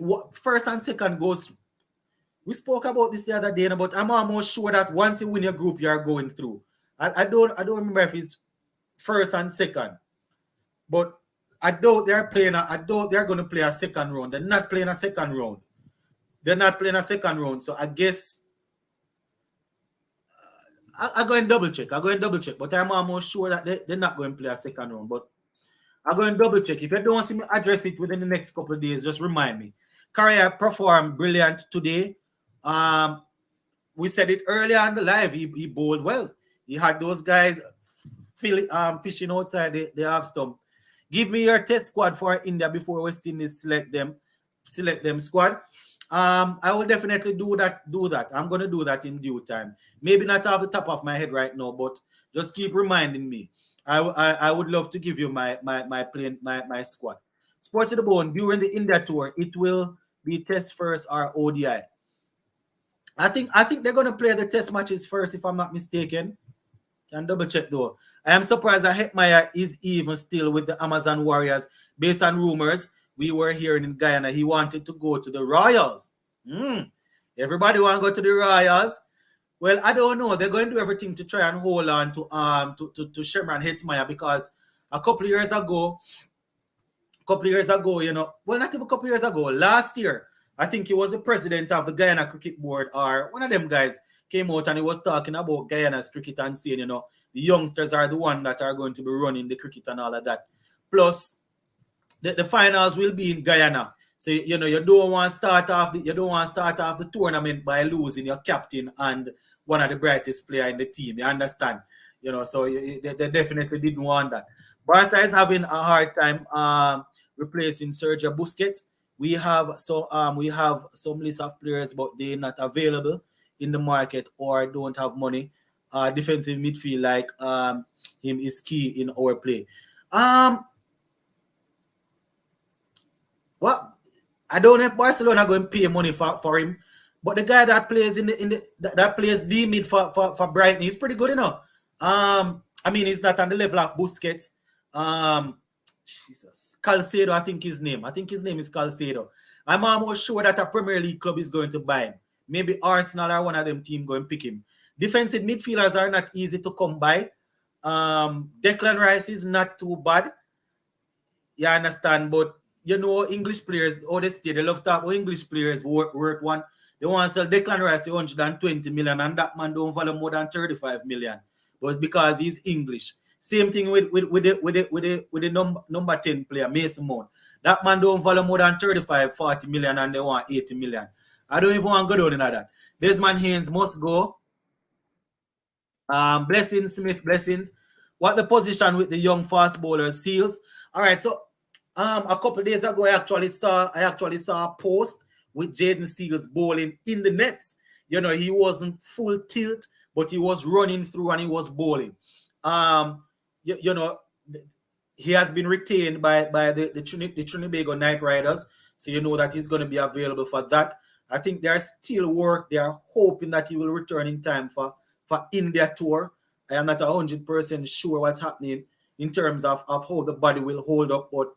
what first and second goes. We spoke about this the other day, but I'm almost sure that once you win your group, you are going through. I don't remember if it's first and second, but I doubt they're going to play a second round. They're not playing a second round. So I guess I'm going to double check. But I'm almost sure that they're not going to play a second round. But I'm going to double check. If you don't see me address it within the next couple of days, just remind me. Correa performed brilliant today. We said it earlier on the live. He bowled well. He had those guys fishing outside the half stump. Give me your test squad for India before West Indies select them squad. I will definitely do that. I'm going to do that in due time. Maybe not off the top of my head right now, but just keep reminding me. I would love to give you my squad. Sports to the Bone, during the India tour, it will be test first or ODI. I think they're going to play the test matches first, if I'm not mistaken. Can double check though. I am surprised that Hetmyer is even still with the Amazon Warriors. Based on rumors we were hearing in Guyana, he wanted to go to the Royals. Everybody want to go to the Royals. Well, I don't know. They're going to do everything to try and hold on to Shimron Hetmyer, because a couple of years ago, well, not even a couple of years ago, last year, I think he was the president of the Guyana Cricket Board, or one of them guys came out and he was talking about Guyana's cricket and saying, the youngsters are the one that are going to be running the cricket and all of that. Plus, the finals will be in Guyana. So, you don't want to start off the tournament by losing your captain and one of the brightest players in the team. You understand? So they definitely didn't want that. Barca is having a hard time replacing Sergio Busquets. We have some list of players, but they're not available in the market or don't have money. Defensive midfield like him is key in our play. Well, I don't know if Barcelona are going to pay money for him, but the guy that plays that plays D mid for Brighton, he's pretty good, I mean, he's not on the level of Busquets. Jesus, Calcedo, I think his name is Calcedo. I'm almost sure that a Premier League club is going to buy him. Maybe Arsenal or one of them team go and pick him. Defensive midfielders are not easy to come by. Declan Rice is not too bad. You understand? But English players, they love to talk about English players worth one. They want to sell Declan Rice 120 million, and that man don't value more than 35 million. But it's because he's English. Same thing with the number 10 player, Mason Mount. That man don't value more than 35, 40 million, and they want 80 million. I don't even want to go down in that. Desmond Haynes must go. Blessings. What the position with the young fast bowler Seals? All right, so a couple of days ago, I actually saw a post with Jaden Seals bowling in the nets. He wasn't full tilt, but he was running through and he was bowling. You know, he has been retained by the Trinbago Knight Riders, so you know that he's going to be available for that. I think there's still work. They are hoping that he will return in time for India tour. I am not 100% sure what's happening in terms of how the body will hold up, but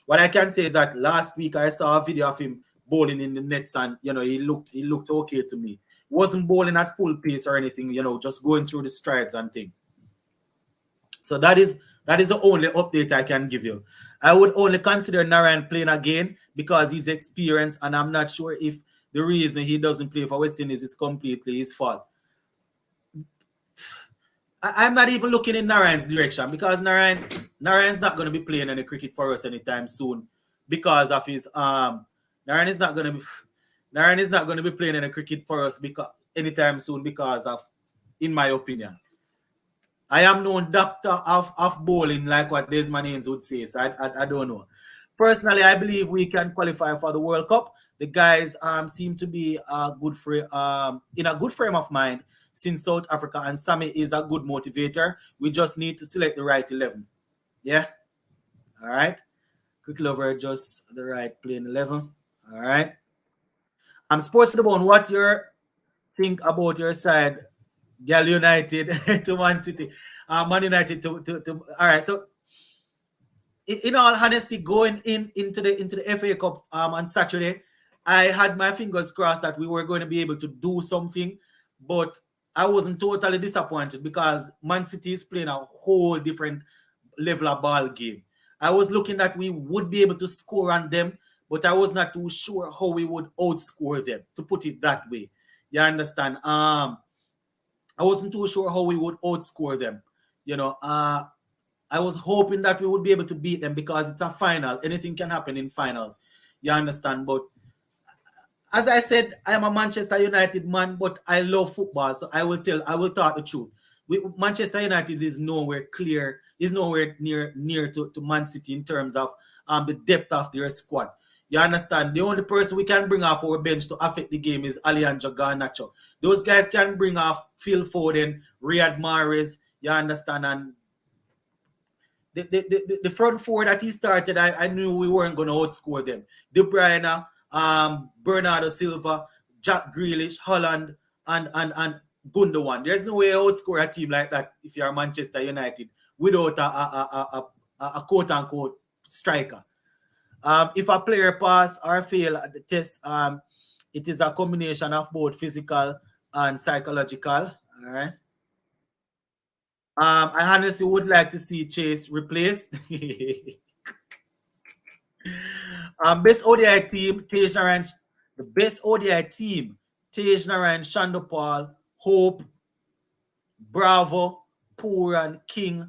what I can say is that last week I saw a video of him bowling in the nets, and you know he looked okay to me. Wasn't bowling at full pace or anything, you know, just going through the strides and thing. So that is the only update I can give you. I would only consider Narayan playing again because he's experienced, and I'm not sure if the reason he doesn't play for West Indies is completely his fault. I'm not even looking in Narayan's direction because Narayan's not going to be playing any cricket for us anytime soon because of his Narayan is not going to be playing any cricket for us because anytime soon because of, in my opinion. I am no doctor of bowling like what Desmond Haynes would say, so I don't know. Personally, I believe we can qualify for the World Cup. The guys seem to be in a good frame of mind since South Africa, and Sammy is a good motivator. We just need to select the right 11. Yeah? All right? Quickly over just the right playing 11. All right? Sports the Bone, what you think about your side? Gal United to Man City. Man United to all right. So in all honesty, going into the FA Cup on Saturday, I had my fingers crossed that we were going to be able to do something, but I wasn't totally disappointed because Man City is playing a whole different level of ball game. I was looking that we would be able to score on them, but I was not too sure how we would outscore them, to put it that way. You understand? I wasn't too sure how we would outscore them. You know, I was hoping that we would be able to beat them because it's a final. Anything can happen in finals. You understand? But as I said, I am a Manchester United man, but I love football, so I will talk the truth. Manchester United is nowhere near to Man City in terms of the depth of their squad. You understand? The only person we can bring off our bench to affect the game is Alejandro Garnacho. Those guys can bring off Phil Foden, Riyad Mahrez, you understand? And the front four that he started, I knew we weren't going to outscore them. De Bruyne, Bernardo Silva, Jack Grealish, Holland, and Gundogan. There's no way to outscore a team like that if you're Manchester United without a quote-unquote striker. If a player pass or fail at the test, it is a combination of both physical and psychological. All right. I honestly would like to see Chase replaced. Best ODI team, Tej Narayan. The best ODI team, Tej Narayan, Shandopal, Hope, Bravo, Puran, King,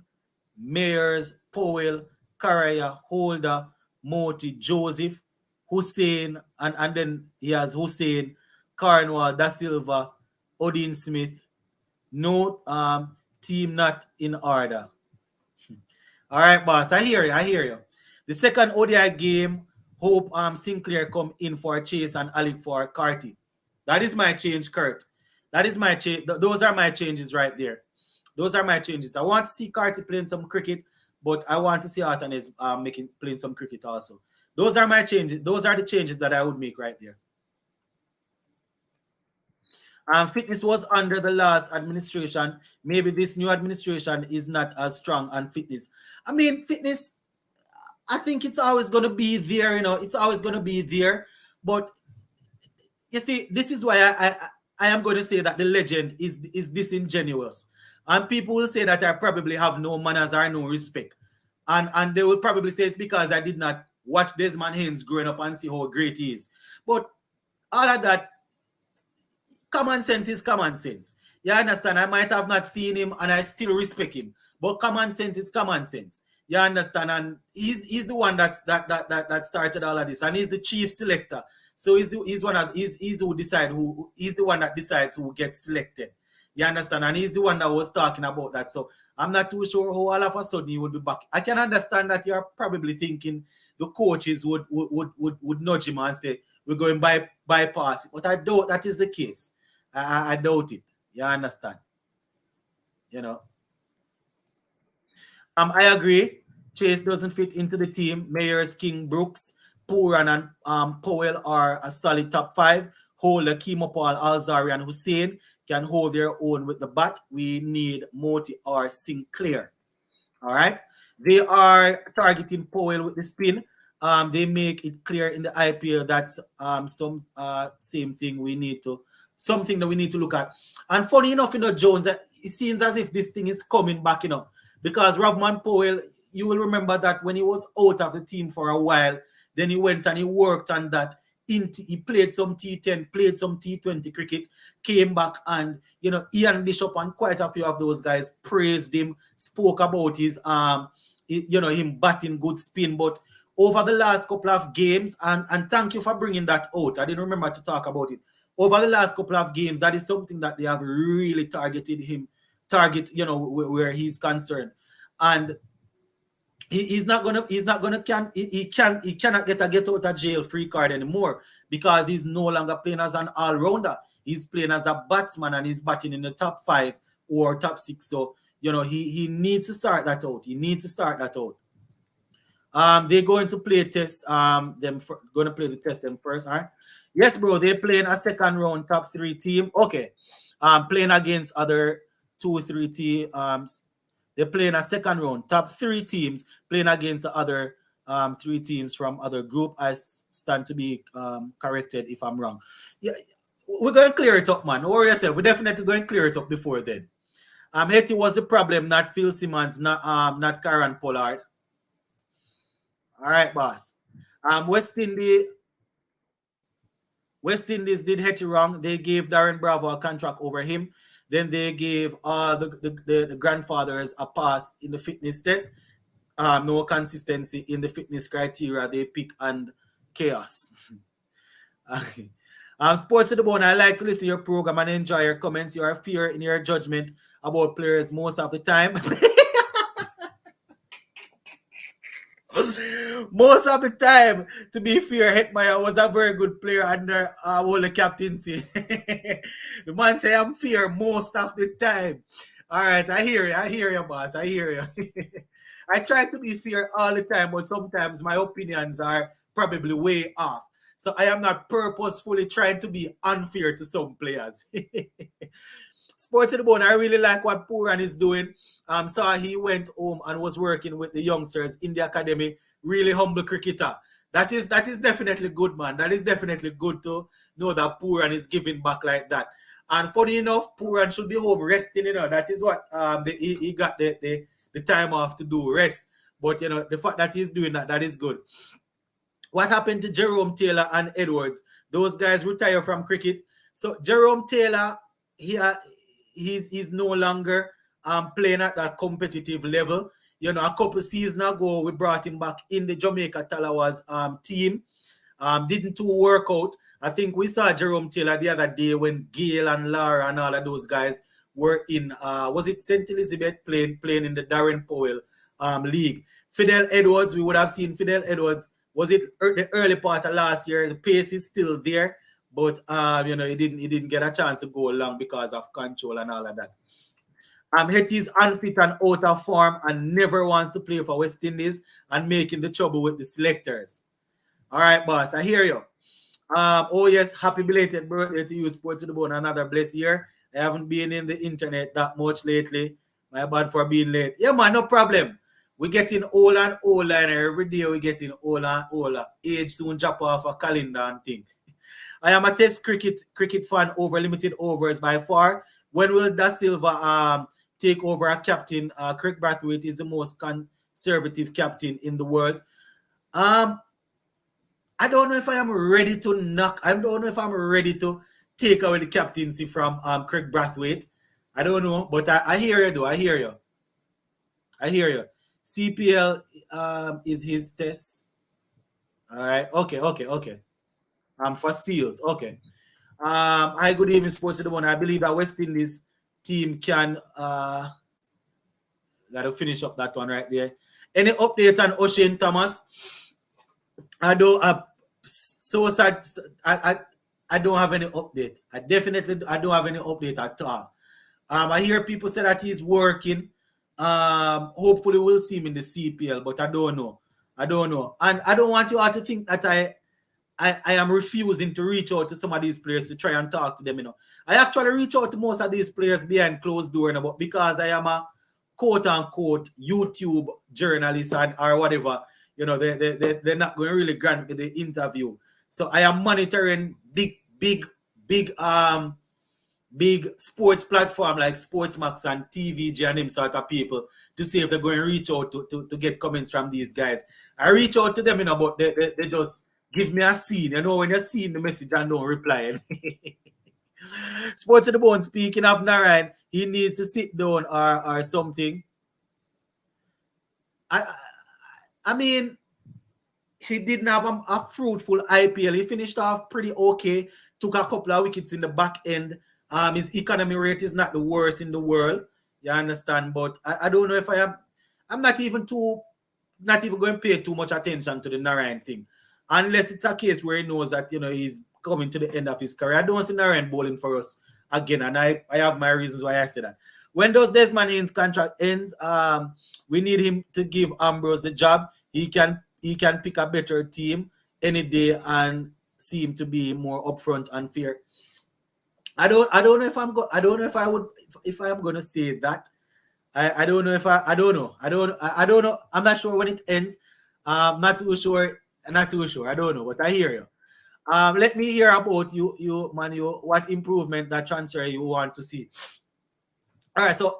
Mayers, Powell, Karaya, Holder, Moti, Joseph, Hussein, and then he has Hussein, Carnwall, Da Silva, Odin Smith. No team not in order. All right, boss. I hear you. The second ODI game, Hope Sinclair come in for Chase and Alec for Carty. That is my change, Kurt. That is my change. Those are my changes right there. Those are my changes. I want to see Carty playing some cricket, but I want to see Artanes playing some cricket also. Those are my changes. Those are the changes that I would make right there. Fitness was under the last administration. Maybe this new administration is not as strong on fitness. I mean, fitness, I think it's always going to be there, you know. It's always going to be there. But you see, this is why I am going to say that the legend is disingenuous. And people will say that I probably have no manners or no respect. And they will probably say it's because I did not watch Desmond Haynes growing up and see how great he is. But all of that, common sense is common sense. You understand? I might have not seen him and I still respect him. But common sense is common sense. You understand? And he's the one that started all of this. And he's the chief selector. So he's the one that decides who gets selected. You understand? And he's the one that was talking about that. So I'm not too sure how all of a sudden he would be back. I can understand that you're probably thinking the coaches would nudge him and say, we're going bypass it. But I doubt that is the case. I doubt it. You understand? you know. I agree. Chase doesn't fit into the team. Mayers, King, Brooks, Puran, and Powell are a solid top 5. Holder, Kimo Paul, Alzari, and Hussein can hold their own with the bat. We need Moti or Sinclair. All right. They are targeting Powell with the spin. They make it clear in the IPL that's some same thing we need to, something that we need to look at. And funny enough, Jones, it seems as if this thing is coming back, because Robman Powell, you will remember that when he was out of the team for a while, then he went and he worked on that. He played some T10, played some T20 cricket, came back, and Ian Bishop and quite a few of those guys praised him, spoke about his him batting good spin. But over the last couple of games, and thank you for bringing that out. I didn't remember to talk about it. Over the last couple of games, that is something that they have really targeted him, where he's concerned. And he cannot get a get out of jail free card anymore, because he's no longer playing as an all-rounder. He's playing as a batsman, and he's batting in the top 5 or top 6. So, he needs to start that out. They're going to play test going to play the test them first, all right? Yes, bro, they're playing a second round top 3 team. Okay. Playing against other 2-3 teams. They're playing a second round, top 3 teams, playing against the other 3 teams from other group. I stand to be corrected if I'm wrong. Yeah, we're going to clear it up, man. Don't worry yourself. We're definitely going to clear it up before then. Hetty was the problem, not Phil Simmons, not Karen Pollard. All right, boss. West Indies did Hetty wrong. They gave Darren Bravo a contract over him. Then they gave the grandfathers a pass in the fitness test. No consistency in the fitness criteria they pick, and chaos. Sports to the Bone, I like to listen to your program and enjoy your comments. You are fair in your judgment about players most of the time. Most of the time, to be fair, Hetmeyer was a very good player under all the captaincy. The man say I'm fair most of the time. All right, I hear you, boss. I hear you. I try to be fair all the time, but sometimes my opinions are probably way off. So I am not purposefully trying to be unfair to some players. Sports to the Bone, I really like what Puran is doing. Saw he went home and was working with the youngsters in the academy. Really humble cricketer. That is definitely good, man. That is definitely good to know that Puran is giving back like that. And funny enough, Puran should be home resting. That is what he got the time off to do, rest. But the fact that he's doing that is good. What happened to Jerome Taylor and Edwards? Those guys retire from cricket. So Jerome Taylor, he's no longer playing at that competitive level. A couple seasons ago, we brought him back in the Jamaica Talawas team. Didn't work out. I think we saw Jerome Taylor the other day when Gail and Lara and all of those guys were in, was it St. Elizabeth playing in the Darren Powell league. Fidel Edwards, we would have seen Fidel Edwards, was it the early part of last year? The pace is still there, but he didn't get a chance to go along because of control and all of that. Hetty's unfit and out of form and never wants to play for West Indies and making the trouble with the selectors. All right, boss, I hear you. Oh yes, happy belated birthday to you, Sports to the Bone. Another blessed year. I haven't been in the internet that much lately. My bad for being late. Yeah, man, no problem. We're getting older and older, and every day we're getting older and older. Age soon drop off a calendar and things. I am a test cricket fan over limited overs by far. When will Da Silva take over a captain? Craig Brathwaite is the most conservative captain in the world. I don't know if I am ready to knock. I don't know if I'm ready to take away the captaincy from Craig Brathwaite. I don't know, but I hear you, though. I hear you. CPL is his test. All right. Okay. For Seals. Okay. Hi, good evening, Sports to the Bone. I believe that West Indies team can gotta finish up that one right there. Any update on O'Shane Thomas? I don't so sad. I don't have any update. I don't have any update at all. I hear people say that he's working. Hopefully we'll see him in the CPL, but I don't know. And I don't want you all to think that I am refusing to reach out to some of these players to try and talk to them, I actually reach out to most of these players behind closed door, but because I am a quote-unquote YouTube journalist or whatever, they're not going to really grant me the interview. So I am monitoring big sports platform like Sportsmax and TVG and them sort of people to see if they're going to reach out to get comments from these guys. I reach out to them, but they just give me a scene. When you're seeing the message and don't reply. Sports to the Bone, speaking of Narayan, he needs to sit down or something. I mean, he didn't have a fruitful IPL. He finished off pretty okay, took a couple of wickets in the back end. His economy rate is not the worst in the world. You understand? But I don't know if I'm not even going to pay too much attention to the Narayan thing. Unless it's a case where he knows that, he's coming to the end of his career. I don't see Narayan bowling for us again. And I have my reasons why I say that. When does Desmond Haynes' contract ends, we need him to give Ambrose the job. He can pick a better team any day and seem to be more upfront and fair. I don't know if I'm going to say that. I don't know. I don't know. I'm not sure when it ends. Not too sure. I don't know, but I hear you. Let me hear about you, Manu. What improvement, that transfer you want to see? All right, so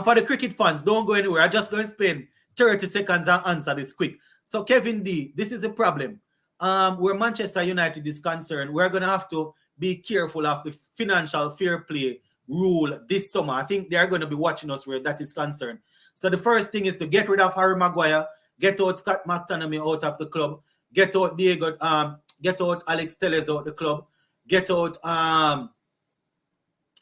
for the cricket fans, don't go anywhere. I'm just going to spend 30 seconds and answer this quick. So Kevin D, this is a problem. Where Manchester United is concerned, we're going to have to be careful of the financial fair play rule this summer. I think they're going to be watching us where that is concerned. So the first thing is to get rid of Harry Maguire, get out Scott McTominay out of the club, get out Alex Telles out the club, get out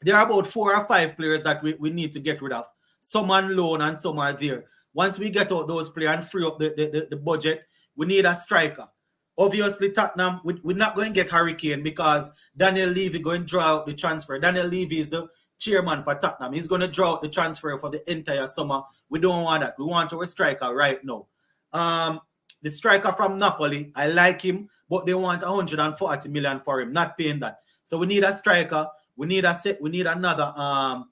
there are about 4 or 5 players that we need to get rid of. Some on loan and some are there. Once we get out those players and free up the budget, we need a striker. Obviously, Tottenham, we're not going to get Harry Kane because Daniel Levy going to draw out the transfer. Daniel Levy is the chairman for Tottenham. He's going to draw out the transfer for the entire summer. We don't want that. We want our striker right now. The striker from Napoli, I like him, but they want 140 million for him, not paying that. So we need a striker. We need another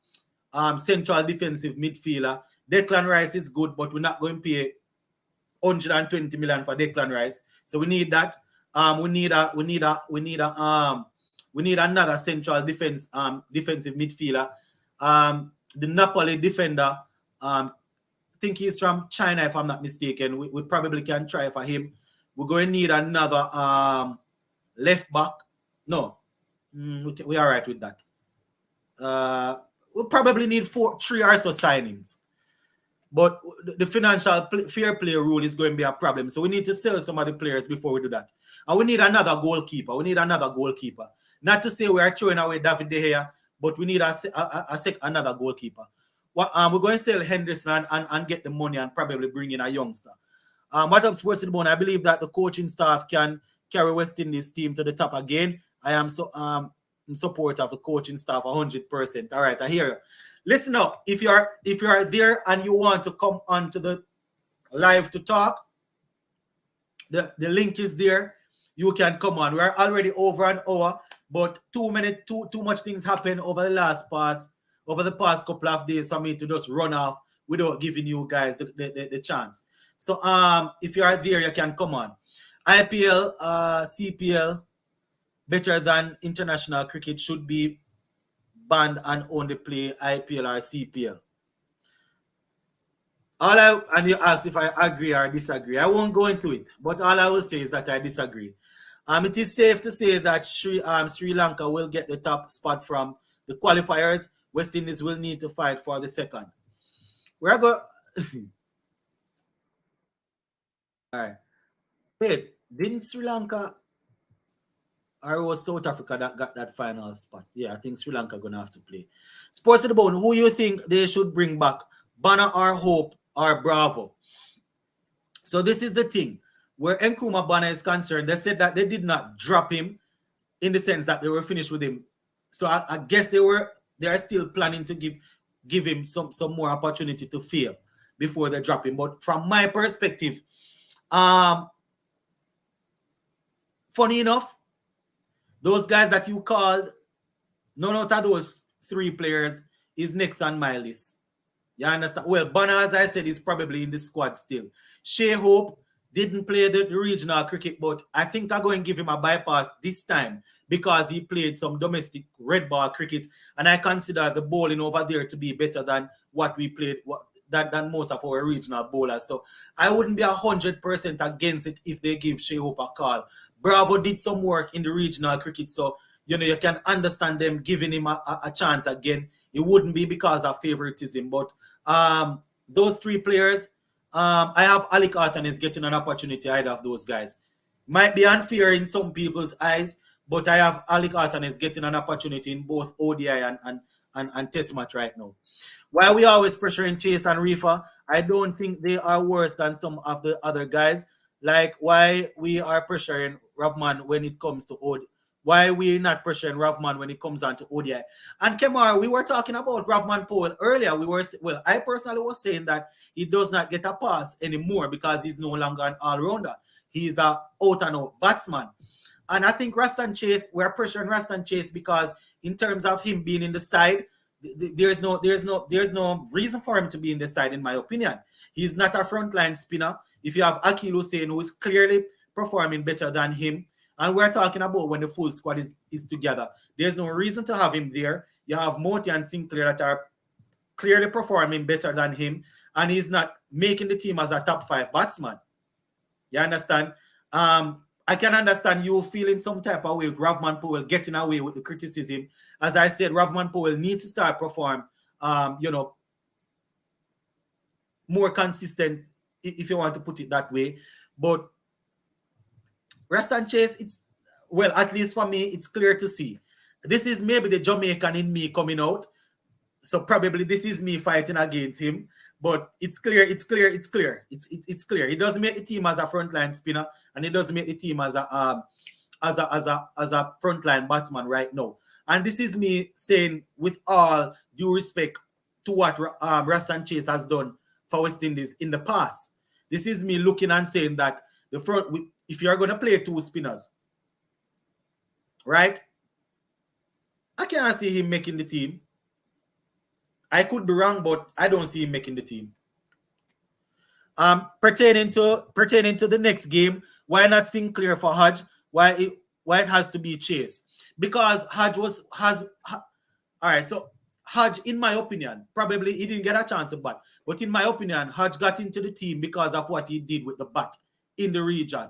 central defensive midfielder. Declan Rice is good, but we're not going to pay 120 million for Declan Rice. So we need that. We need another central defensive midfielder. The Napoli defender, I think he's from China, if I'm not mistaken. We probably can try for him. We're going to need another left back. No, we are right with that. We'll probably need 3 or so signings. But the financial fair play rule is going to be a problem. So we need to sell some of the players before we do that. And we need another goalkeeper. Not to say we are throwing away David De Gea, but we need another goalkeeper. We're going to sell Henderson and get the money and probably bring in a youngster. What up, Sports to the Bone? I believe that the coaching staff can carry West Indies team to the top again. I am in support of the coaching staff 100%. All right, I hear you. Listen up. If you are there and you want to come on to the live to talk, the link is there. You can come on. We're already over an hour, but too much things happen over the past couple of days for me to just run off without giving you guys the chance. So if you are there, you can come on. IPL, CPL, better than international cricket, should be banned and only play IPL or CPL. And you ask if I agree or disagree. I won't go into it, but all I will say is that I disagree. It is safe to say that Sri Lanka will get the top spot from the qualifiers. West Indies will need to fight for the second. We're going. All right. Wait, didn't Sri Lanka or it was South Africa that got that final spot? Yeah, I think Sri Lanka going to have to play. Sports to the Bone, who you think they should bring back? Banner or Hope or Bravo? So this is the thing. Where Nkrumah Banner is concerned, they said that they did not drop him in the sense that they were finished with him. So I guess they they are still planning to give him some more opportunity to fail before they drop him. But from my perspective, funny enough, those guys that you called, none out of those 3 players is next on my list. You understand? Well, Bonner, as I said, is probably in the squad still. Shea Hope didn't play the regional cricket, but I think I'm going to give him a bypass this time because he played some domestic red ball cricket, and I consider the bowling over there to be better than what we played, than most of our regional bowlers. So I wouldn't be 100% against it if they give Shea Hope a call. Bravo did some work in the regional cricket, so you can understand them giving him a chance again. It wouldn't be because of favoritism, but those 3 players, I have Alec Arthur is getting an opportunity either of those guys. Might be unfair in some people's eyes, but I have Alec Arthur is getting an opportunity in both ODI and Test match right now. While we always pressuring Chase and Reefer, I don't think they are worse than some of the other guys. Like why we are pressuring Ravman when it comes to ODI. Why we're not pressuring Ravman when it comes on to ODI. And Kemar, we were talking about Ravman Powell earlier. I personally was saying that he does not get a pass anymore because he's no longer an all-rounder. He's a out-and-out batsman. And I think Raston Chase, we're pressuring Raston Chase because in terms of him being in the side, there's no reason for him to be in the side, in my opinion. He's not a frontline spinner. If you have Akil Hussain, who is clearly performing better than him, and we're talking about when the full squad is together, there's no reason to have him there. You have Moti and Sinclair that are clearly performing better than him, and he's not making the team as a top 5 batsman. You understand? I can understand you feeling some type of way with Ravman Powell getting away with the criticism. As I said, Ravman Powell needs to start perform, more consistent, if you want to put it that way. But Raston Chase, at least for me, it's clear to see. This is maybe the Jamaican in me coming out. So probably this is me fighting against him. But it's clear. It's clear. He doesn't make the team as a frontline spinner, and he doesn't make the team as a frontline batsman right now. And this is me saying, with all due respect to what Raston Chase has done for West Indies in the past. This is me looking and saying that if you're going to play 2 spinners, right? I can't see him making the team. I could be wrong, but I don't see him making the team. Pertaining to the next game, why not Sinclair for Hodge? Why it has to be Chase? Because Hodge all right. So Hodge, in my opinion, probably he didn't get a chance to bat, but in my opinion, Hodge got into the team because of what he did with the bat in the region.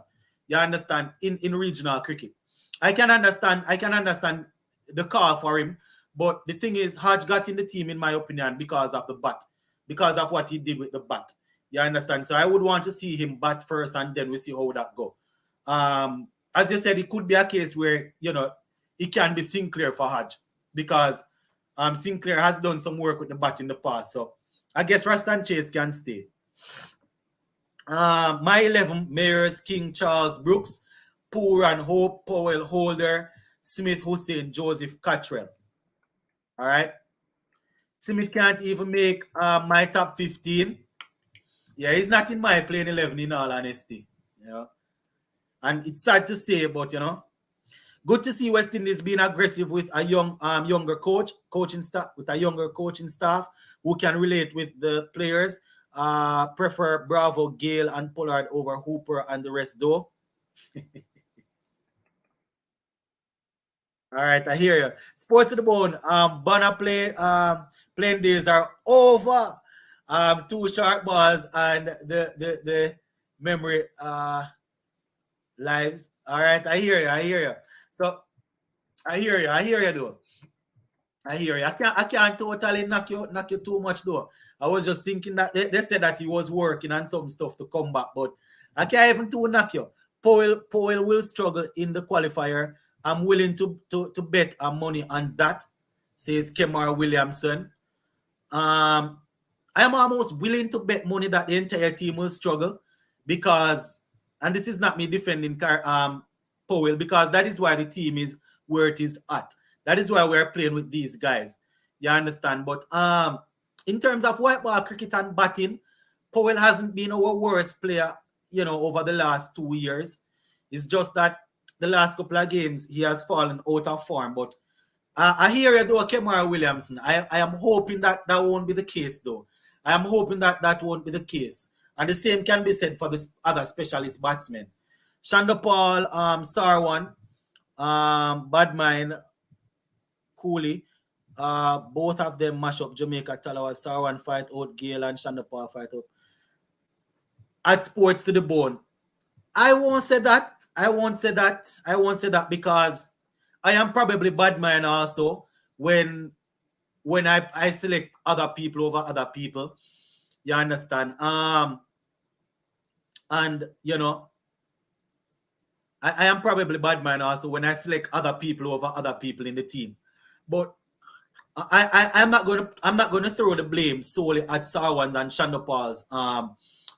You understand? In regional cricket, I can understand the call for him. But the thing is, Hodge got in the team, in my opinion, because of the bat, because of what he did with the bat. You understand? So I would want to see him bat first, and then we see how that go. As you said, it could be a case where, it can be Sinclair for Hodge because Sinclair has done some work with the bat in the past. So I guess Raston Chase can stay. My 11, Mayers, King, Charles, Brooks, Pooran, Hope, Powell, Holder, Smith, Hussain, Joseph, Cottrell. All right. Smith can't even make my top 15. Yeah, he's not in my playing 11, in all honesty. And it's sad to say, but good to see West Indies being aggressive with a younger coaching staff who can relate with the players. Prefer Bravo, Gale, and Pollard over Hooper and the rest, though. All right, I hear you. Sports to the bone. Bonner playing days are over. 2 short balls and the memory lives. All right, I hear you. So I hear you though. I hear you. I can't totally knock you too much though. I was just thinking that they said that he was working on some stuff to come back, but I can't even too knock you. Powell will struggle in the qualifier. I'm willing to bet money on that, says Kemar Williamson. I am almost willing to bet money that the entire team will struggle because, and this is not me defending Powell, because that is why the team is where it is at. That is why we're playing with these guys. You understand? But in terms of white ball cricket and batting, Powell hasn't been our worst player, you know, over the last 2 years. It's just that the last couple of games he has fallen out of form. But I hear you though, Kemar Williamson. I am hoping that won't be the case though. I am hoping that won't be the case. And the same can be said for the other specialist batsmen. Chanderpaul, Sarwan, Badmine, Cooley, both of them mash up Jamaica Talawa. Sarwan fight out Gale and Chanderpaul fight out. Add sports to the bone. I won't say that. I won't say that because I am probably Badmine also when I select other people over other people. You understand? And you know, I am probably Badmine also when I select other people over other people in the team. But I'm not gonna throw the blame solely at Sarwan's and Chanderpaul's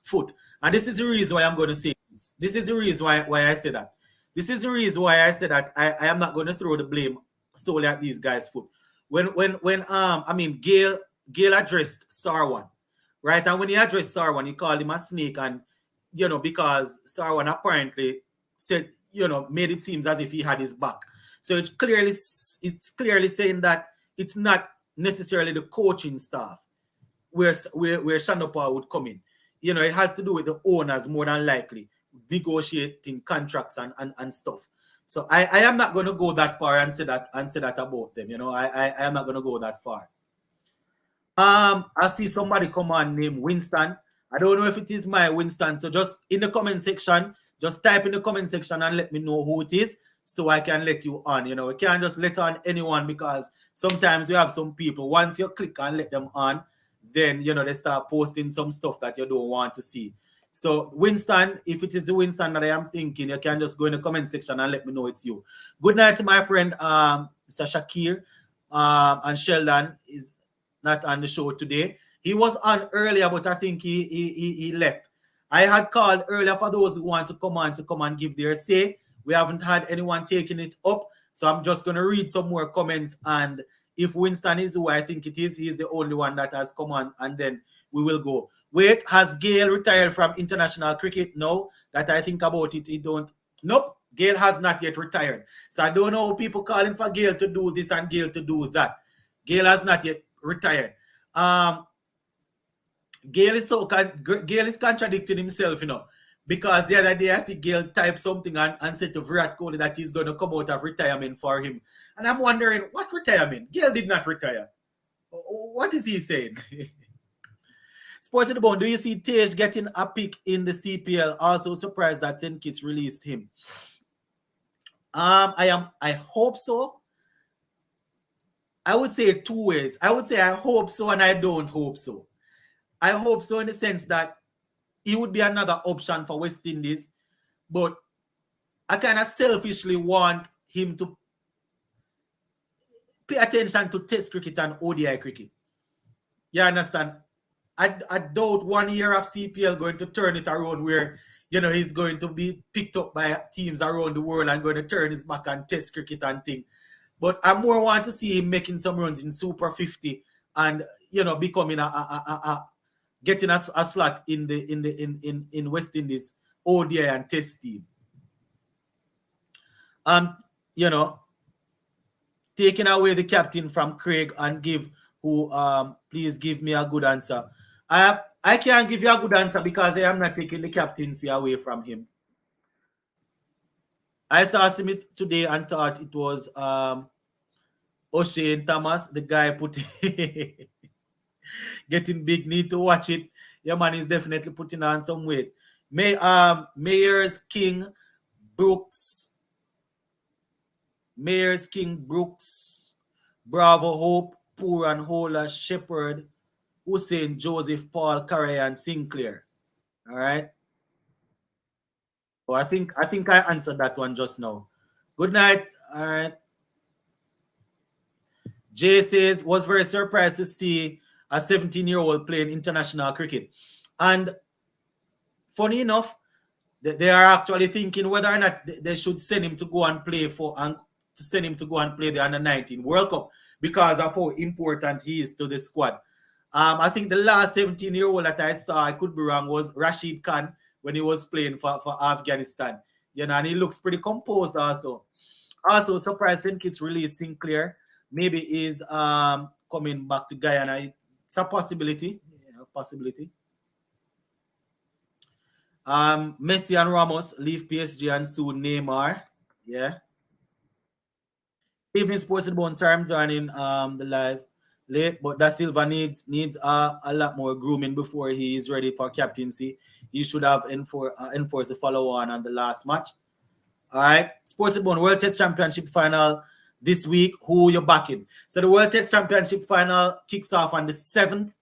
foot. And this is the reason why I'm going to say this. This is the reason why I say that. This is the reason why I say that I am not going to throw the blame solely at these guys' foot. When I mean Gale addressed Sarwan, right? And when he addressed Sarwan, he called him a snake, and you know, because Sarwan apparently said, you know, made it seem as if he had his back. So it's clearly saying that it's not necessarily the coaching staff where Chanderpaul would come in. You know, it has to do with the owners more than likely negotiating contracts and stuff. So I am not going to go that far and say that about them. You know, I am not going to go that far. I see somebody come on named Winston. I don't know if it is my Winston. So just in the comment section, just type in the comment section and let me know who it is so I can let you on. You know, we can't just let on anyone because sometimes we have some people, once you click and let them on, then, you know, they start posting some stuff that you don't want to see. So, Winston, if it is the Winston that I am thinking, you can just go in the comment section and let me know it's you. Good night to my friend, Mr. Shakir, and Sheldon is not on the show today. He was on earlier, but I think he left. I had called earlier for those who want to come and give their say. We haven't had anyone taking it up, so I'm just going to read some more comments, and if Winston is who I think it is, he's the only one that has come on, and then we will go. Wait, has Gale retired from international cricket? No, that I think about it, he don't. Nope, Gale has not yet retired. So I don't know people calling for Gale to do this and Gale to do that. Gale has not yet retired. Gale is contradicting himself, you know, because the other day I see Gale type something and said to Virat Kohli that he's going to come out of retirement for him. And I'm wondering, what retirement? Gale did not retire. What is he saying? Sports in the Bone, do you see Tej getting a pick in the CPL? Also surprised that St. Kitts released him. I hope so. I would say 2 ways. I would say I hope so and I don't hope so. I hope so in the sense that he would be another option for West Indies, but I kind of selfishly want him to pay attention to Test cricket and ODI cricket. You understand? I doubt 1 year of CPL going to turn it around where, you know, he's going to be picked up by teams around the world and going to turn his back on Test cricket and thing. But I more want to see him making some runs in Super 50 and, you know, becoming getting a slot in West Indies ODI and Test team. You know, taking away the captain from Craig and please give me a good answer. I can't give you a good answer because I am not taking the captaincy away from him. I saw Smith today and thought it was O'Shane Thomas, the guy getting big. Need to watch it. Your man is definitely putting on some weight. Mayers, King, Brooks, Bravo, Hope, Poor and Hola, Shepherd, Hussein, Joseph, Paul, Carey, and Sinclair. All right. So I think I answered that one just now. Good night. All right. Jay says, was very surprised to see a 17-year-old playing international cricket. And funny enough, they are actually thinking whether or not they should send him to go and play for to send him to go and play the under-19 World Cup because of how important he is to the squad. I think the last 17-year-old that I saw, I could be wrong, was Rashid Khan when he was playing for Afghanistan. You know, and he looks pretty composed also. Also, surprised St. Kitts released Sinclair. Maybe he's coming back to Guyana. It's a possibility. Yeah, a possibility. Messi and Ramos leave PSG and soon Neymar. Yeah. Evening Sports with Bone. Sorry, I'm joining the live late, but Da Silva needs a lot more grooming before he is ready for captaincy. He should have enforced the follow-on the last match. All right. Sports with Bone World Test Championship final this week. Who you're backing? So the World Test Championship final kicks off on the 7th.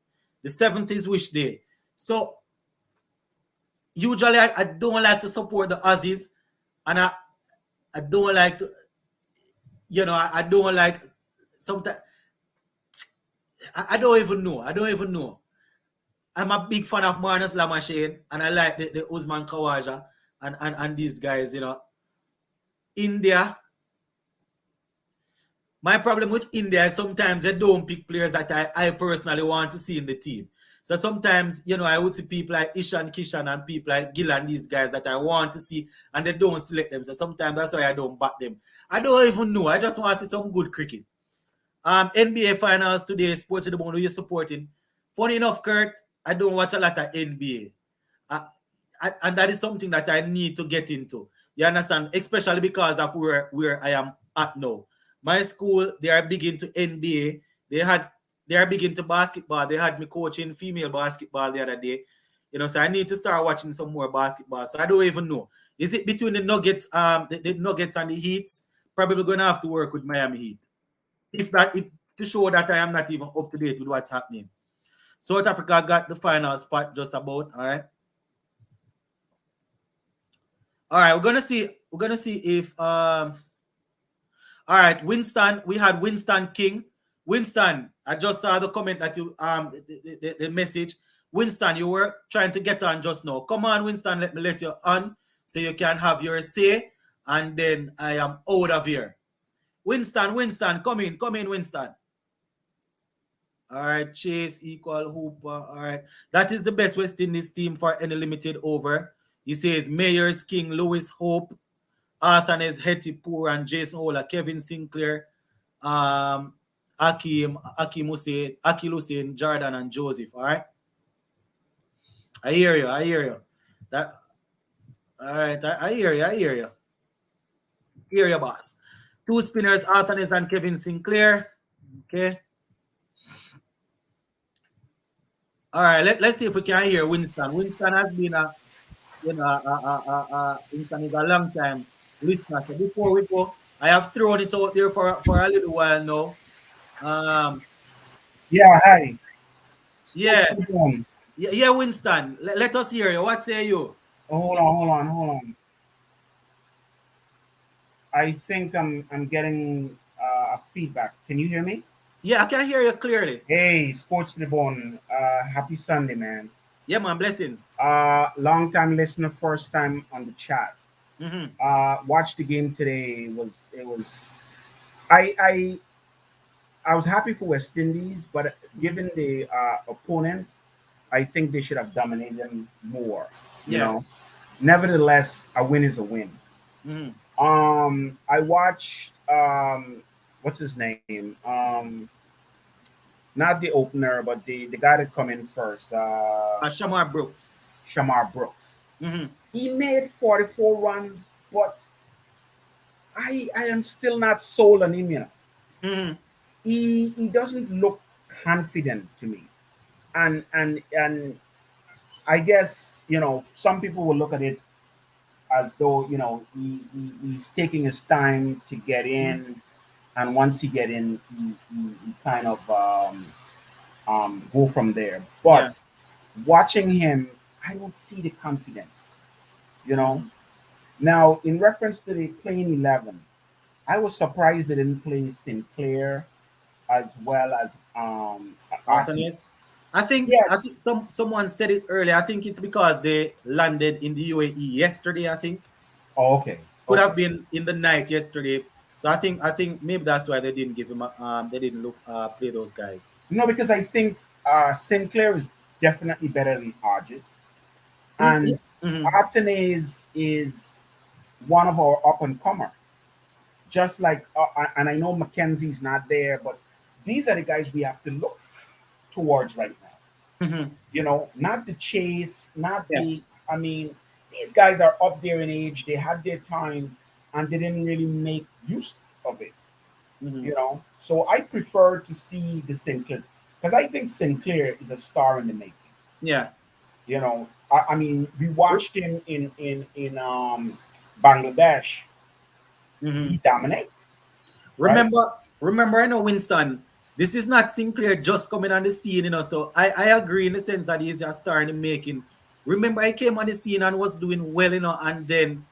The 7th is which day? So usually I don't like to support the Aussies, and I don't like to, you know, I don't like sometimes. I don't even know. I'm a big fan of Marnus Lamachine, and I like the Usman Khawaja and these guys, you know. India. My problem with India is sometimes they don't pick players that I personally want to see in the team. So sometimes, you know, I would see people like Ishan Kishan and people like Gill and these guys that I want to see, and they don't select them. So sometimes that's why I don't back them. I don't even know. I just want to see some good cricket. NBA finals today, Sports of the Bone, who you're supporting. Funny enough, Kurt, I don't watch a lot of NBA. And that is something that I need to get into. You understand? Especially because of where I am at now. My school, they are big into NBA. They are big into basketball. They had me coaching female basketball the other day. You know, so I need to start watching some more basketball. So I don't even know. Is it between the Nuggets, the Nuggets and the Heats? Probably going to have to work with Miami Heat. If to show that I am not even up to date with what's happening. South Africa got the final spot just about. All right. All right, we're gonna see if all right, Winston. We had Winston King. Winston, I just saw the comment that you the message. Winston, you were trying to get on just now. Come on, Winston, let me let you on so you can have your say, and then I am out of here. Winston, come in, Winston. All right, Chase equal Hooper. All right, that is the best West Indies team for any limited over. He says Mayers, King, Lewis, Hope, Arthanes, Hetty, Poor, and Jason Ola, Kevin Sinclair, Akim Hussein, Akil Hussein, Jordan, and Joseph. All right. I hear you. That. All right. I hear you. Hear you, boss. Two spinners, Arthanes and Kevin Sinclair. Okay. All right. Let's see if we can hear Winston. Winston has been Winston is a long time listener. So before we go, I have thrown it out there for a little while now. Yeah, hi. Yeah, Winston. Let us hear you. What say you? Oh, hold on. I think I'm getting a feedback. Can you hear me? Yeah, I can hear you clearly. Hey, Sports the Bone. Happy Sunday, man. Yeah, man, blessings. Long time listener, first time on the chat. Mm-hmm. Watched the game today. I was happy for West Indies, but given the opponent, I think they should have dominated them more. You know, nevertheless, a win is a win. Mm-hmm. I watched what's his name? Not the opener, but the guy that come in first. Shamar Brooks. Mm-hmm. He made 44 runs, but I am still not sold on him, you know. Mm-hmm. He doesn't look confident to me. And I guess, you know, some people will look at it as though, you know, he's taking his time to get in, and once he get in, he kind of go from there. But watching him, I don't see the confidence, you know. Now, in reference to the playing 11, I was surprised they didn't play Sinclair as well as Arthanes. I think someone said it earlier. I think it's because they landed in the UAE yesterday, I think. Oh, okay. Could have been in the night yesterday. So I think maybe that's why they didn't give him they didn't look play those guys. No, because I think Sinclair is definitely better than Hodges, Yeah. and Mhm. Artenay is one of our up and comer. Just like, and I know Mackenzie's not there, but these are the guys we have to look towards right now. Mhm. Not the Chase, not Yeah. the. I mean, these guys are up there in age. They had their time, and they didn't really make use of it. Mhm. So I prefer to see the Sinclairs because I think Sinclair is a star in the making. Yeah. I mean, we watched him in Bangladesh. He Mhm. dominate, right? Remember, I know Winston. This is not Sinclair just coming on the scene, So I agree in the sense that he's a star in the making. Remember, he came on the scene and was doing well, and then,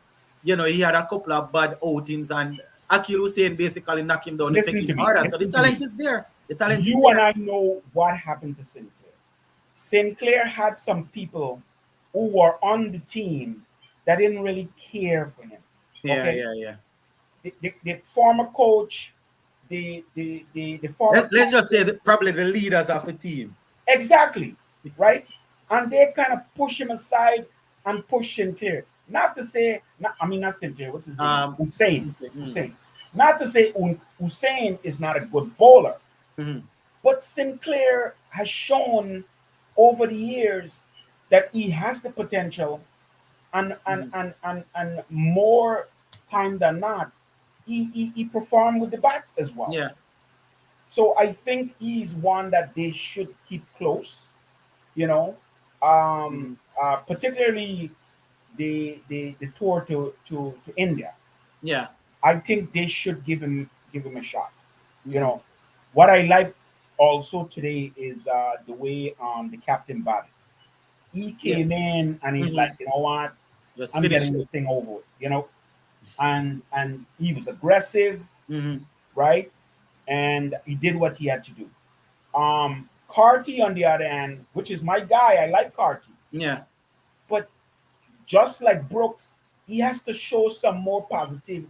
he had a couple of bad outings, and Akil Hussein basically knocked him down the Listen pecking to me. order. So the Listen to talent me. is there. The talent is You and there. I know what happened to Sinclair. Sinclair had some people who were on the team that didn't really care for him. Yeah, Okay, yeah, yeah. the former coach, the former Let's just say captain. that probably the leaders of the team. Exactly, right? And they kind of push him aside and push Sinclair. Not to say, I mean, not Sinclair, what's his name? Um, Hussein. mm, Hussein. Not to say Hussein is not a good bowler, mhm. but Sinclair has shown over the years that he has the potential, Mhm. and more time than not, he performed with the bat as well. Yeah, So I think he's one that they should keep close, you know, mhm. particularly the tour to India. Yeah. I think they should give him a shot. You Mhm. know, what I like also today is the way the captain batted. He Yeah. came in and he's like, Mhm. you know what, Just I'm finish getting this it. thing over with. And he was aggressive, Mhm. right? And he did what he had to do. Carty, on the other hand, which is my guy, I like Carty, Yeah. but just like Brooks, he has to show some more positivity.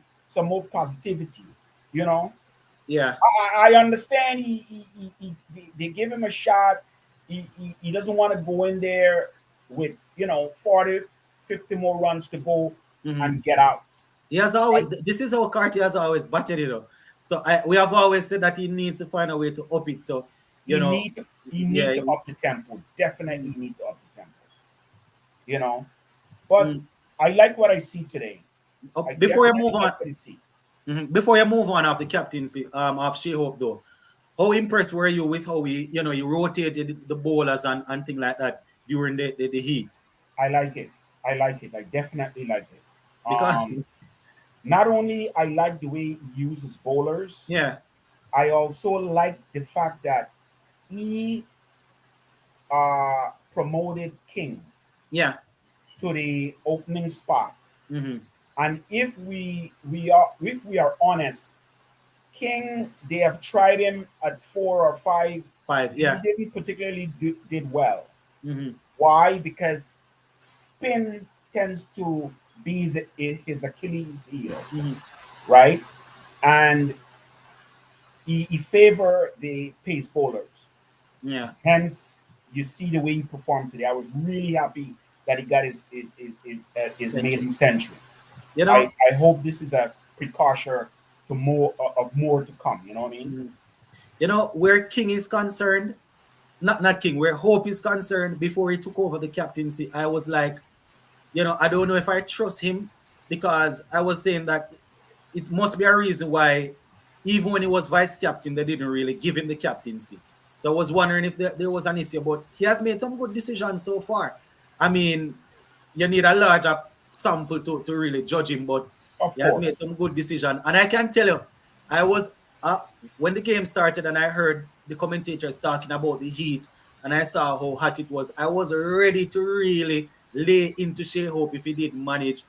You know, Yeah. I understand they give him a shot. He doesn't want to go in there with 40, 50 more runs to go Mhm. and get out. He has always. Right? This is how Carty has always batted. So we have always said that he needs to find a way to up it. So you He know, need to he need yeah. to up the tempo. Definitely Mhm. need to up the tempo. You know, but Mhm. I like what I see today. I Before you move definitely on, like what I see. before you move on of the captaincy of Shea Hope though, how impressed were you with how he rotated the bowlers and thing like that during the heat? I like it. I like it. I definitely like it. Because Not only I like the way he uses bowlers, yeah, I also like the fact that he promoted King yeah. to the opening spot. Hmm. And if we are honest, King, they have tried him at 4 or 5. Five, He yeah. didn't particularly did well. Hmm. Why? Because spin tends to be his Achilles heel, Hmm. right? And he favor the pace bowlers. Yeah. Hence, you see the way he performed today. I was really happy that he got his Century. maiden century. You I, know, I hope this is a precursor to more to come. You know what I mean? mhm. Where King is concerned, not King, where Hope is concerned, before he took over the captaincy, I was like, I don't know if I trust him because I was saying that it must be a reason why, even when he was vice captain, they didn't really give him the captaincy. So I was wondering if there was an issue, but he has made some good decisions so far. I mean, you need a larger sample to really judge him, but Of he has made course. some good decision. And I can tell you, I was when the game started and I heard the commentators talking about the heat and I saw how hot it was, I was ready to really lay into Shea Hope if he didn't manage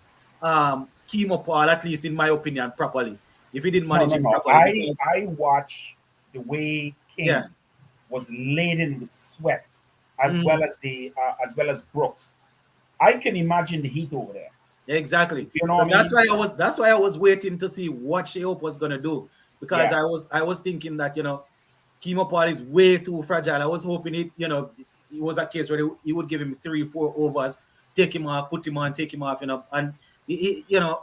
Kimo Paul, at least in my opinion, properly. If he didn't No, manage no, him no. properly, I because I watch the way yeah, King was laden with sweat, as mhm, well as Brooks. I can imagine the heat over there. Exactly. You know So what I mean? that's why I was waiting to see what Shea Hope was gonna do. Because Yeah. I was thinking that, you know, Kimo Paul is way too fragile. I was hoping it, you know, it was a case where he would give him 3-4 overs, take him off, put him on, take him off, you know, and you know,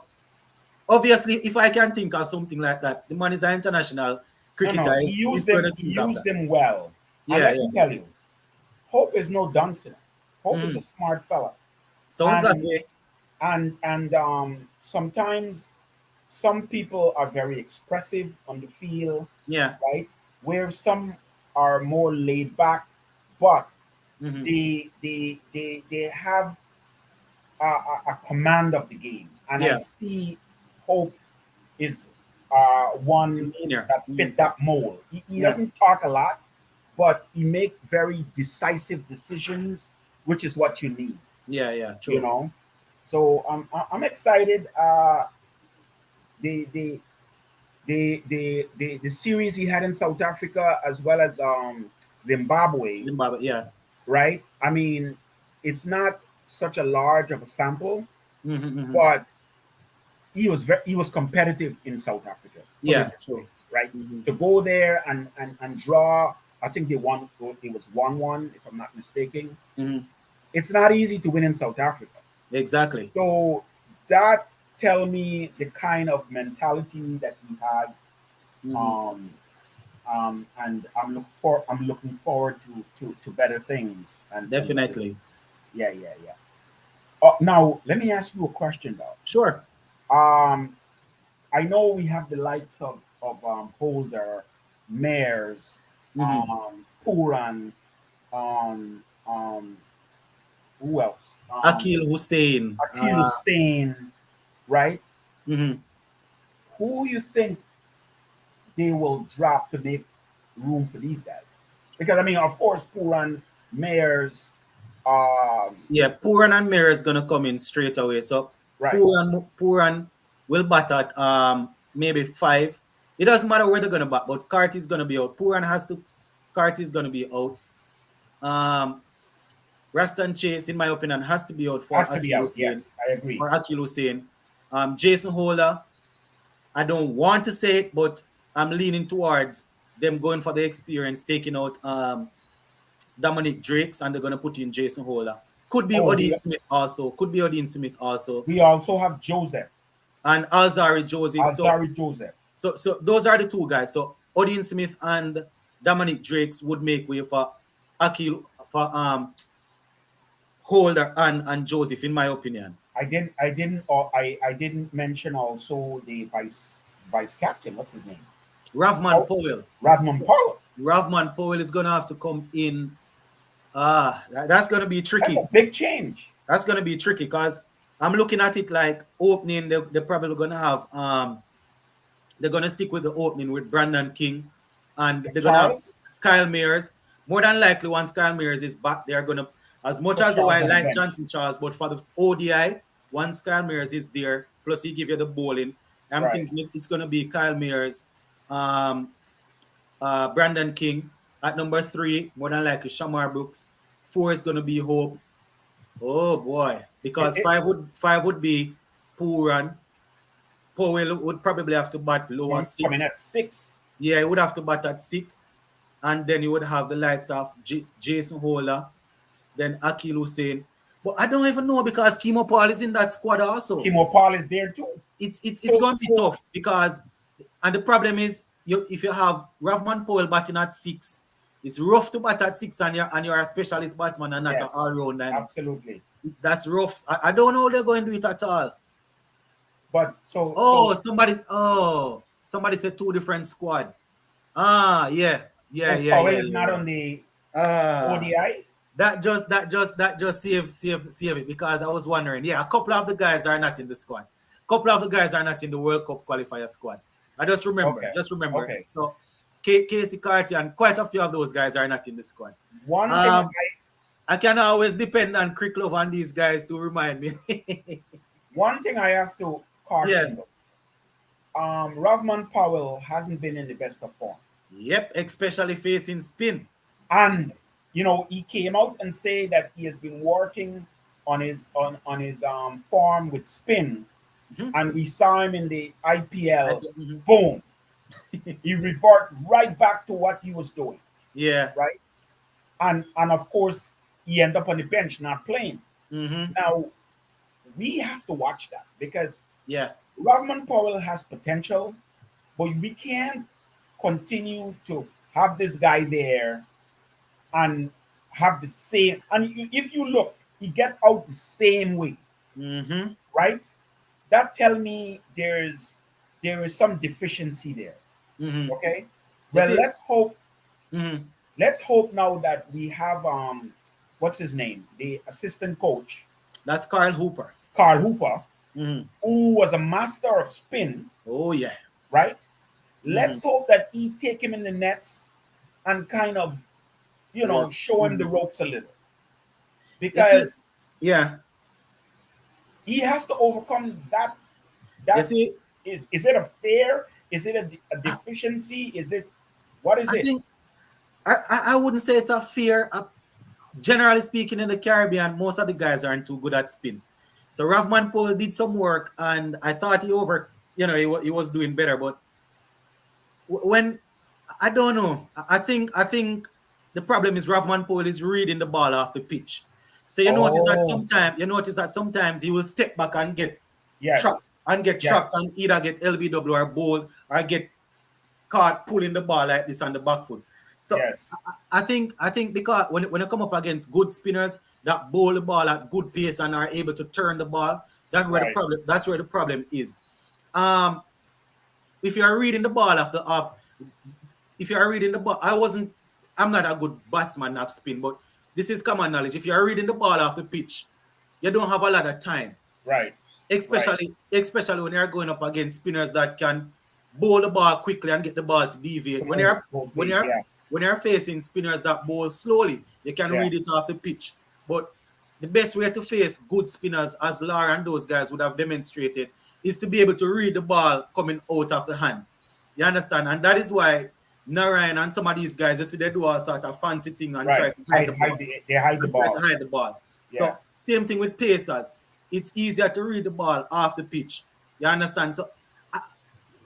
obviously, if I can think of something like that, the man is an international No, cricketer. no. He He's used going them. to He think of used that. them well. And Yeah, let me yeah. tell you, Hope is no dunce. Hope is Mhm. a smart fella. Sounds that And way. sometimes some people are very expressive on the field, Yeah. right? Where some are more laid back, but Hmm. they have a command of the game. And I Yeah. see Hope is one Demeanor. that Mhm. fit that mold. He Yeah. doesn't talk a lot, but he make very decisive decisions, which is what you need, Yeah, yeah, you true. know. So I'm excited. The, the the series he had in South Africa as well as Zimbabwe, Zimbabwe, yeah. right? I mean, it's not such a large of a sample, Hmm. Hmm. but he was competitive in South Africa. Put it Yeah, this way, true. right? Hmm. To go there and draw, I think they won. It was 1-1, if I'm not mistaken. Hmm. It's not easy to win in South Africa. Exactly. So that tell me the kind of mentality that he has. Hmm. Um, and I'm looking forward to better things and better Definitely. things. Yeah, yeah, yeah. Now let me ask you a question though. Sure. I know we have the likes of Holder, Mayers, Hmm. Puran, um, who else? Akil Hussein. Akil Hussein, right? Mhm. Who you think they will drop to make room for these guys? Because I mean, of course, Puran, Mayers, um, Yeah, Puran and Mir is gonna come in straight away. So right? Puran will bat at maybe 5. It doesn't matter where they're gonna bat, but Carty's gonna be out. Carty's gonna be out. Um Raston Chase, in my opinion, has to be out for Has to be Akil out. Hussein. Yes, I agree. For Akil Hussein. Jason Holder, I don't want to say it, but I'm leaning towards them going for the experience, taking out Dominic Drakes, and they're gonna put in Jason Holder. Could be Oh, Odin Smith also. Could be Odin Smith also. we also have Joseph, And Alzari Joseph. So Azari Joseph. those are the two guys. So Odin Smith and Dominic Drakes would make way for Akil for Holder and Joseph, in my opinion. I didn't mention also the vice captain. What's his name? Ravman Oh, Powell. Radman Powell. Ravman Powell is gonna have to come in. That's gonna be That's a tricky. big change. That's gonna be tricky because I'm looking at it like opening. They're probably gonna have they're gonna stick with the opening with Brandon King, and they're gonna have Charles Kyle Mears. More than likely, once Kyle Mears is back, they're gonna, as much put as Charles I on the like bench. Johnson Charles, but for the ODI, once Kyle Mears is there, plus he give you the bowling, I'm Right. thinking it's gonna be Kyle Mears, um, Brandon King at number 3. More than likely, Shamar Brooks. 4 is gonna be Hope. Oh boy, It, because it, five would be Puran. Powell would probably have to bat lower coming 6. at 6. Yeah, he would have to bat at 6. And then you would have the likes of Jason Holder, then Akil Hussein. But I don't even know because Kimo Paul is in that squad also. Kimo Paul is there too. It's So going to be so tough because, and the problem is, if you have Ravman Powell batting at 6, it's rough to bat at 6 and you're a specialist batsman and not an yes, all-round lineup. absolutely. That's rough. I don't know how they're going to do it at all. But so Oh, somebody said 2 different squad. Yeah. Powell is not on the Ah, ODI. that just save it because I was wondering. Yeah, a couple of the guys are not in the squad. A couple of the guys are not in the World Cup qualifier squad. I just remember. Okay. Just remember. Okay. So Casey Carty and quite a few of those guys are not in the squad. One thing I can always depend on Krikloff and these guys to remind me. I have to caution though. Ravman Powell hasn't been in the best of form. Yep, especially facing spin. And he came out and say that he has been working on his form with spin, Mhm. and we saw him in the IPL. Mhm. Boom, he revert right back to what he was doing, Yeah. right? And of course he end up on the bench not playing. Hmm. Now we have to watch that because Yeah. Rodman Powell has potential, but we can't continue to have this guy there and have the same. And if you look, he get out the same way, Hmm. right? That tell me there is some deficiency there. Hmm. Okay. You Well, see? Hmm. let's hope now that we have what's his name, the assistant coach, That's Carl Hooper. Carl Hooper, Hmm. who was a master of spin, Oh yeah. right? Hmm. Let's hope that he take him in the nets and kind of, Work. show him the Mhm. ropes a little, You see? because Yeah. he has to overcome that. You That see? is it a fear? Is it a deficiency? Is it, what is I it? think I wouldn't say it's a fear. Generally speaking, in the Caribbean, most of the guys aren't too good at spin. So Ravman Paul did some work, and I thought he over. He was doing better, but when I don't know, I think the problem is Ravman Paul is reading the ball off the pitch. So Oh, you notice that sometimes he will step back and get yes, trapped yes, and either get LBW or bold or get caught pulling the ball like this on the back foot. So yes, I think because when you come up against good spinners that bowl the ball at good pace and are able to turn the ball, right, that's where the problem is. Um, if you are reading the ball off, if you are reading the ball, I'm not a good batsman of spin, but this is common knowledge. If you are reading the ball off the pitch, you don't have a lot of time, right, right. especially when you're going up against spinners that can bowl the ball quickly and get the ball to deviate. To move both When ways. you're Yeah, when you're facing spinners that bowl slowly, you can yeah, read it off the pitch. But the best way to face good spinners, as Lara and those guys would have demonstrated, is to be able to read the ball coming out of the hand. You understand? And that is why Narayan and some of these guys, you see, they do a sort of fancy thing and right. try to hide the ball. They hide the And try to ball. hide the ball. Yeah, So same thing with pacers. It's easier to read the ball off the pitch. You understand? So I-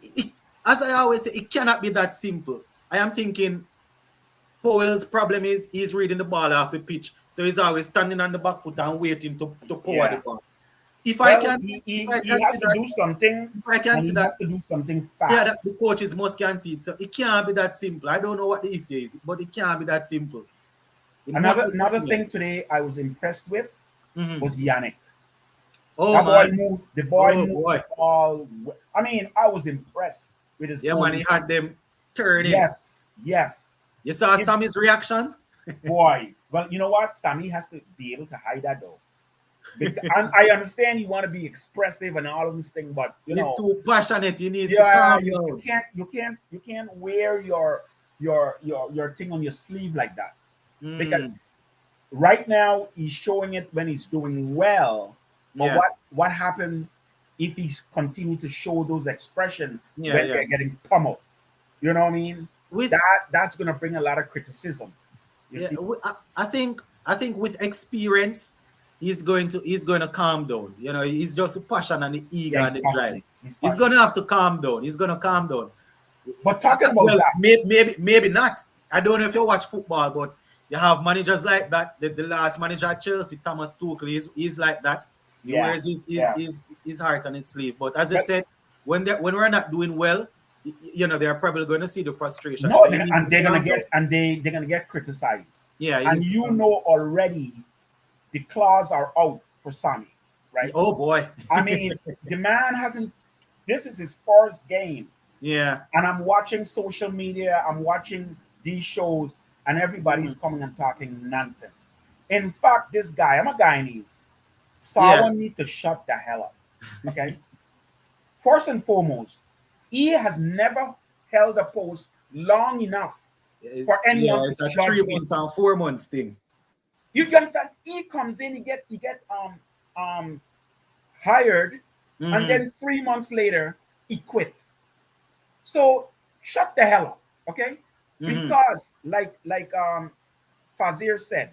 it, as I always say, it cannot be that simple. I am thinking Powell's problem is he's reading the ball off the pitch. So he's always standing on the back foot and waiting to power the yeah. ball. If I Well, can if I he can has see to that, do something, if I can and see he that, has to do something yeah, that the fast. coaches must can see it. So it can't be that simple. I don't know what the issue is, but it can't be that simple. It must be Another something else. thing today I was impressed with Mhm. was Yannick. Oh That boy man. moved. The boy Oh moved the boy. ball. I mean, I was impressed with his Yeah, man, bowling he had skills. them turning. Yes, yes. You saw If Sammy's reaction? boy, well, you know what? Sammy has to be able to hide that though. Because, and I understand you want to be expressive and all of this thing, but He's too passionate. He needs to yeah, calm down. you can't wear your thing on your sleeve like that, because Mm, right now he's showing it when he's doing well. But yeah, what happened if he's continue to show those expressions yeah, when yeah. they're getting pummeled? You know what I mean? With That's gonna bring a lot of criticism. You yeah, see? I think with experience, he's going to calm down. He's just the passion and the ego Yeah, and he's the drive. passionate. He's He's passionate. gonna have to calm down. He's gonna calm down. But talking about Well, that, maybe not. I don't know if you watch football, but you have managers like that. The last manager at Chelsea, Thomas Tuchel, he's like that. He yeah, wears yeah. his heart on his sleeve. But as I But said, when we're not doing well, they're probably going to see the frustration. no, So you need and to they're gonna calm down. get they're gonna get criticized. Yeah, he And needs to you calm down. know already the claws are out for Sammy, right? Oh boy. I mean, the man hasn't. This is his first game, Yeah. and I'm watching social media. I'm watching these shows, and everybody's Mhm. coming and talking nonsense. In fact, this guy, I'm a Guyanese. Yeah. Sawa need to shut the hell up. Okay. First and foremost, he has never held a post long enough for Yeah, anyone to it's a judge 3 months him. and 4 months thing. You understand? He comes in, he get hired, and Mhm. then 3 months later he quit. So shut the hell up, okay? Mhm. Because like Fazir said,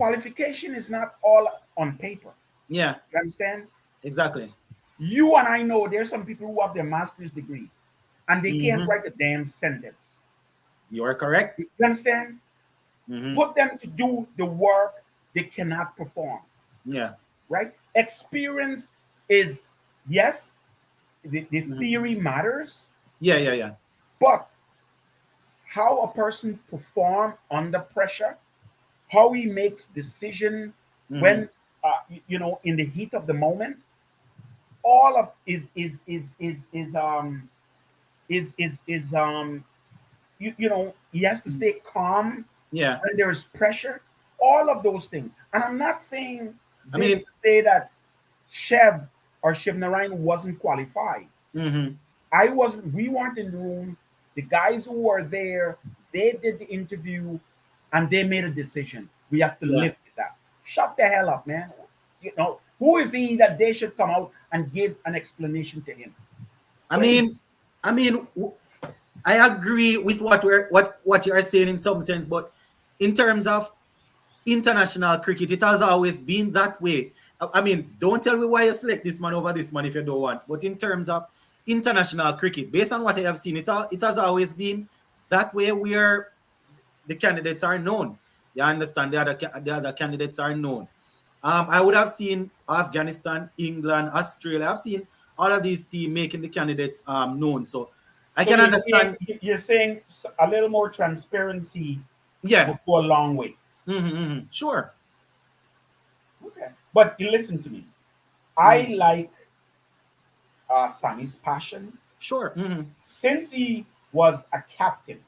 qualification is not all on paper. Yeah, You understand? exactly. You and I know there's some people who have their master's degree and they can't Mm-hmm. write a damn sentence. You are correct. You understand? Mm-hmm. Put them to do the work they cannot perform. Yeah. Right? Experience is, yes, the Mm-hmm. theory matters, Yeah, yeah, yeah. but how a person perform under pressure, how he makes decision Mm-hmm. when you know, in the heat of the moment, all of is you know, he has to stay calm Yeah. when there is pressure, all of those things. And I'm not saying I this mean, to say that Chev or Shiv Narayan wasn't qualified. mm-hmm. I wasn't, we weren't in the room. The guys who were there, they did the interview and they made a decision. We have to Yeah. live with that. Shut the hell up, man. You know, who is he that they should come out and give an explanation to him? I mean, Please. I mean, I agree with what you are saying in some sense, but in terms of international cricket, it has always been that way. I mean, don't tell me why you select this man over this man if you don't want. But in terms of international cricket, based on what I have seen, it has always been that way where the candidates are known. You understand? The other candidates are known. I would have seen Afghanistan, England, Australia. I've seen all of these teams making the candidates known. So I So can understand. you're saying a little more transparency Yeah. would go a long way. Sure. Okay. But you listen to me. I like Sammy's passion Sure. since he was a captain.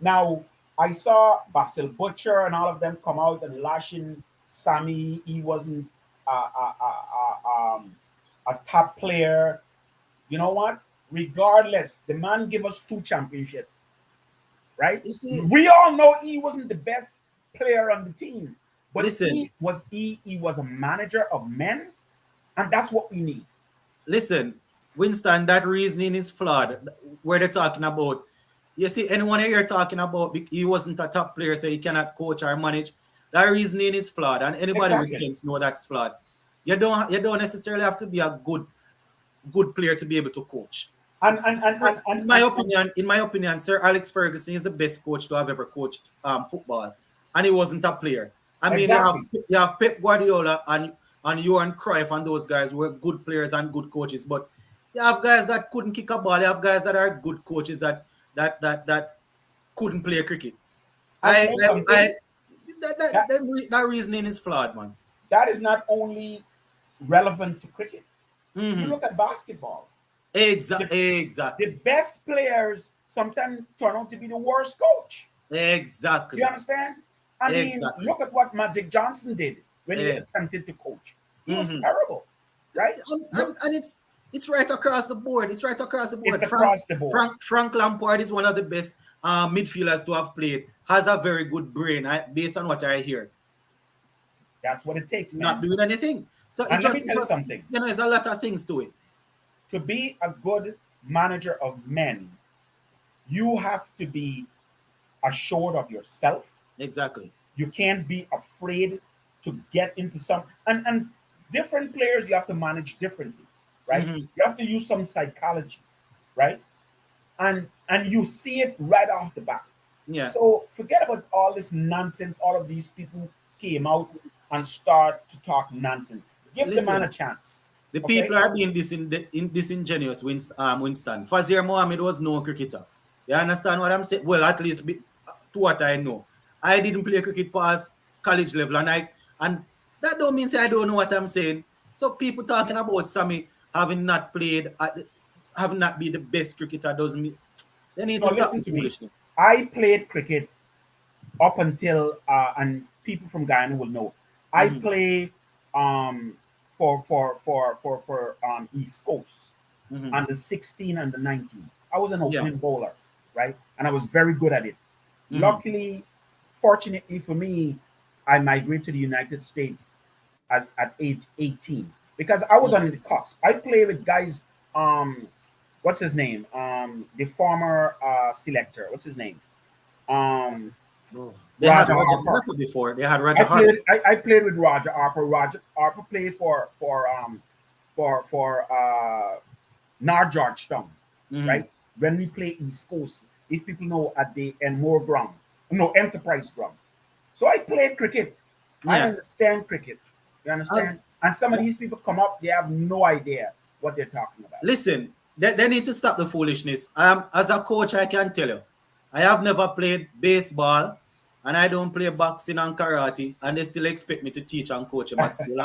Now, I saw Basil Butcher and all of them come out and lashing Sammy. He wasn't a top player. You know what? Regardless, the man gave us 2 championships, right? You see, We all know he wasn't the best player on the team, but listen, he was a manager of men, and that's what we need. listen, Winston, that reasoning is flawed. Where they're talking about, you see, anyone here talking about he wasn't a top player, so he cannot coach or manage. That reasoning is flawed, and anybody with Exactly. sense know that's flawed. You don't necessarily have to be a good player to be able to coach. And and and and, and, In my and, and opinion, Sir Alex Ferguson is the best coach to have ever coached football, and he wasn't a player. I mean, exactly. you have Pep Guardiola and Johan Cruyff and those guys were good players and good coaches, but you have guys that couldn't kick a ball. You have guys that are good coaches that couldn't play cricket. And I you know I, I something? That that reasoning is flawed, man. that is not only relevant to cricket. You Mm-hmm. look at basketball. The, the Exactly. best players sometimes turn out to be the worst coach. You Exactly. understand? I mean, Exactly. look at what Magic Johnson did when he Yeah. attempted to coach. He was Mm-hmm. terrible, right? Look, And it's right across the board. It's right across the it's board. across the board. Frank Lampard is one of the best midfielders to have played. Has a very good brain, based on what I hear. That's what it takes, Not man. doing anything. So And let me tell you something. there's a lot of things to it. To be a good manager of men, you have to be assured of yourself. Exactly. You can't be afraid to get into some and different players you have to manage differently, right? Mm-hmm. You have to use some psychology, right? And you see it right off the bat. Yeah. So forget about all this nonsense. All of these people came out and start to talk nonsense. Give the man a Listen, chance. the Okay? people are being disingenuous, Winston. Fazir Mohammed was no cricketer. You understand what I'm saying? Well, at least to what I know. I didn't play cricket past college level, and that don't mean say I don't know what I'm saying. So people talking about Sammy having not played, having not been the best cricketer doesn't mean they need No, to stop listen the to me. foolishness. I played cricket up until and people from Guyana will know. I Mm-hmm. play um for East Coast Mm-hmm. on the 16 and the 19. I was an Yeah. opening bowler, right? And I was very good at it. Mm-hmm. Luckily, fortunately for me, I migrated to the United States at age 18 because I was on the cusp. I play with guys, what's his name? The former selector, what's his name? Um, They had Roger Roger Harper. Harper before. They had Roger Harper. I played with Roger Harper. Roger Harper played for North Georgetown, right? When we play East Coast, if people know, at the Enmore ground, no, Enterprise ground. So I played cricket. I Yeah. understand cricket. You understand? And some of these people come up, they have no idea what they're talking about. Listen, they need to stop the foolishness. As a coach, I can tell you, I have never played baseball, and I don't play boxing and karate, and they still expect me to teach and coach them at school.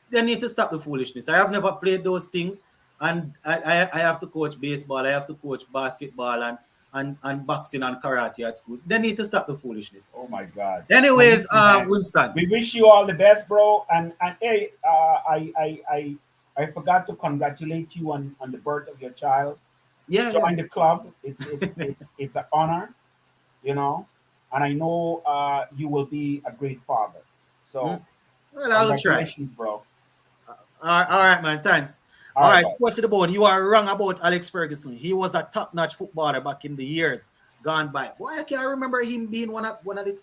They need to stop the foolishness. I have never played those things, and I have to coach baseball, I have to coach basketball and boxing and karate at schools. They need to stop the foolishness. Oh my God. Anyways, Winston. We wish you all the best, bro. And hey, I forgot to congratulate you on the birth of your child. Yeah. Join the club. It's an honor, you know. And I know you will be a great father. So well, I'll try. Congratulations, bro. All right, man. Thanks. All right, sports to the board. You are wrong about Alex Ferguson. He was a top-notch footballer back in the years gone by. Boy, I can't remember him being one of the.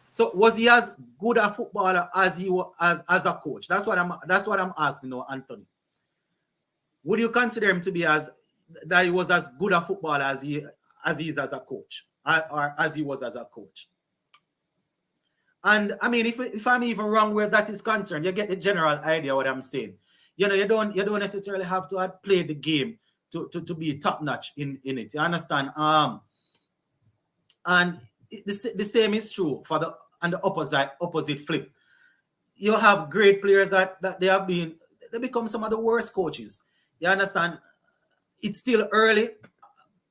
So was he as good a footballer as he was as a coach? That's what I'm asking now, Anthony. Would you consider him to be that he was as good a footballer as he is as a coach, or as he was as a coach? And I mean, if I'm even wrong where that is concerned, you get the general idea what I'm saying. You know, you don't necessarily have to play the game to be top notch in it. You understand? And the same is true for the opposite flip. You have great players that they become some of the worst coaches. You understand? It's still early.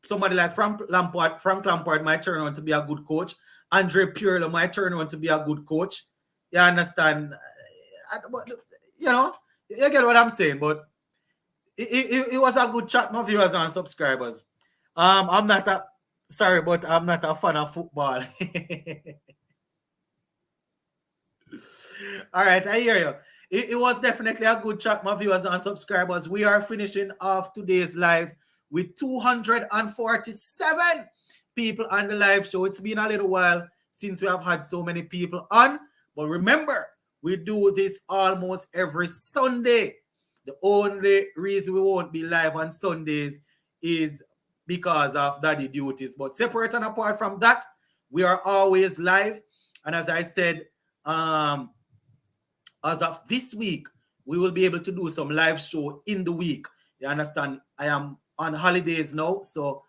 Somebody like Frank Lampard might turn on to be a good coach. Andre Pirlo might turn on to be a good coach. You understand? You know, you get what I'm saying. But it was a good chat, my viewers and subscribers. I'm not a fan of football. All right, I hear you. It was definitely a good chat, my viewers and subscribers. We are finishing off today's live with 247 people on the live show. It's been a little while since we have had so many people on. But remember, we do this almost every Sunday. The only reason we won't be live on Sundays is because of daddy duties. But separate and apart from that, we are always live. And as I said, as of this week, we will be able to do some live show in the week. You understand? I am on holidays now, so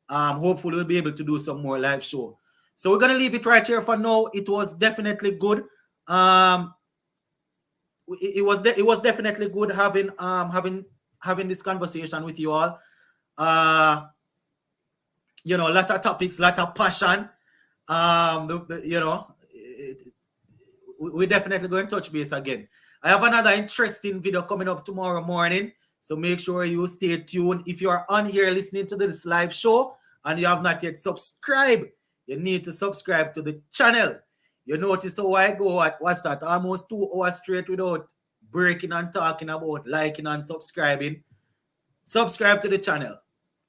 hopefully we'll be able to do some more live show. So we're gonna leave it right here for now. It was definitely good. It was definitely good having this conversation with you all. You know, a lot of topics, a lot of passion. We're definitely going to touch base again. I have another interesting video coming up tomorrow morning, so make sure you stay tuned. If you are on here listening to this live show and you have not yet subscribed, you need to subscribe to the channel. You notice how I go at what's that? Almost 2 hours straight without breaking and talking about liking and subscribing. Subscribe to the channel.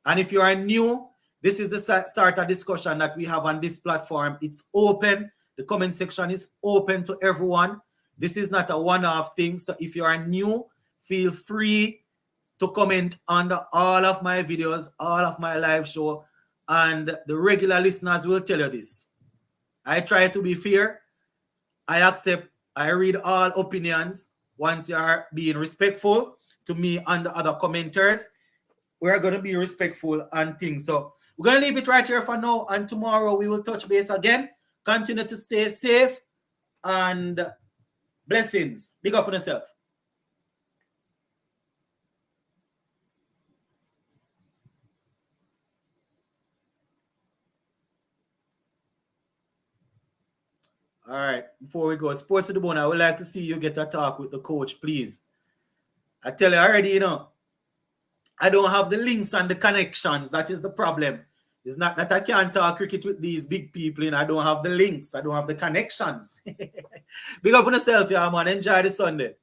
And if you are new, this is the sort of discussion that we have on this platform. It's open. The comment section is open to everyone. This is not a one-off thing. So if you are new, feel free to comment under all of my videos, all of my live show, and the regular listeners will tell you this. I try to be fair. I read all opinions. Once you are being respectful to me and the other commenters, we're going to be respectful and things. So we're going to leave it right here for now, and tomorrow we will touch base again. Continue to stay safe and blessings. Big up on yourself. All right, before we go, Sports to the Bone, I would like to see you get a talk with the coach, please. I tell you already, you know, I don't have the links and the connections. That is the problem. It's not that I can't talk cricket with these big people, and I don't have the links. I don't have the connections. Big up on yourself, yeah, man. Enjoy the Sunday.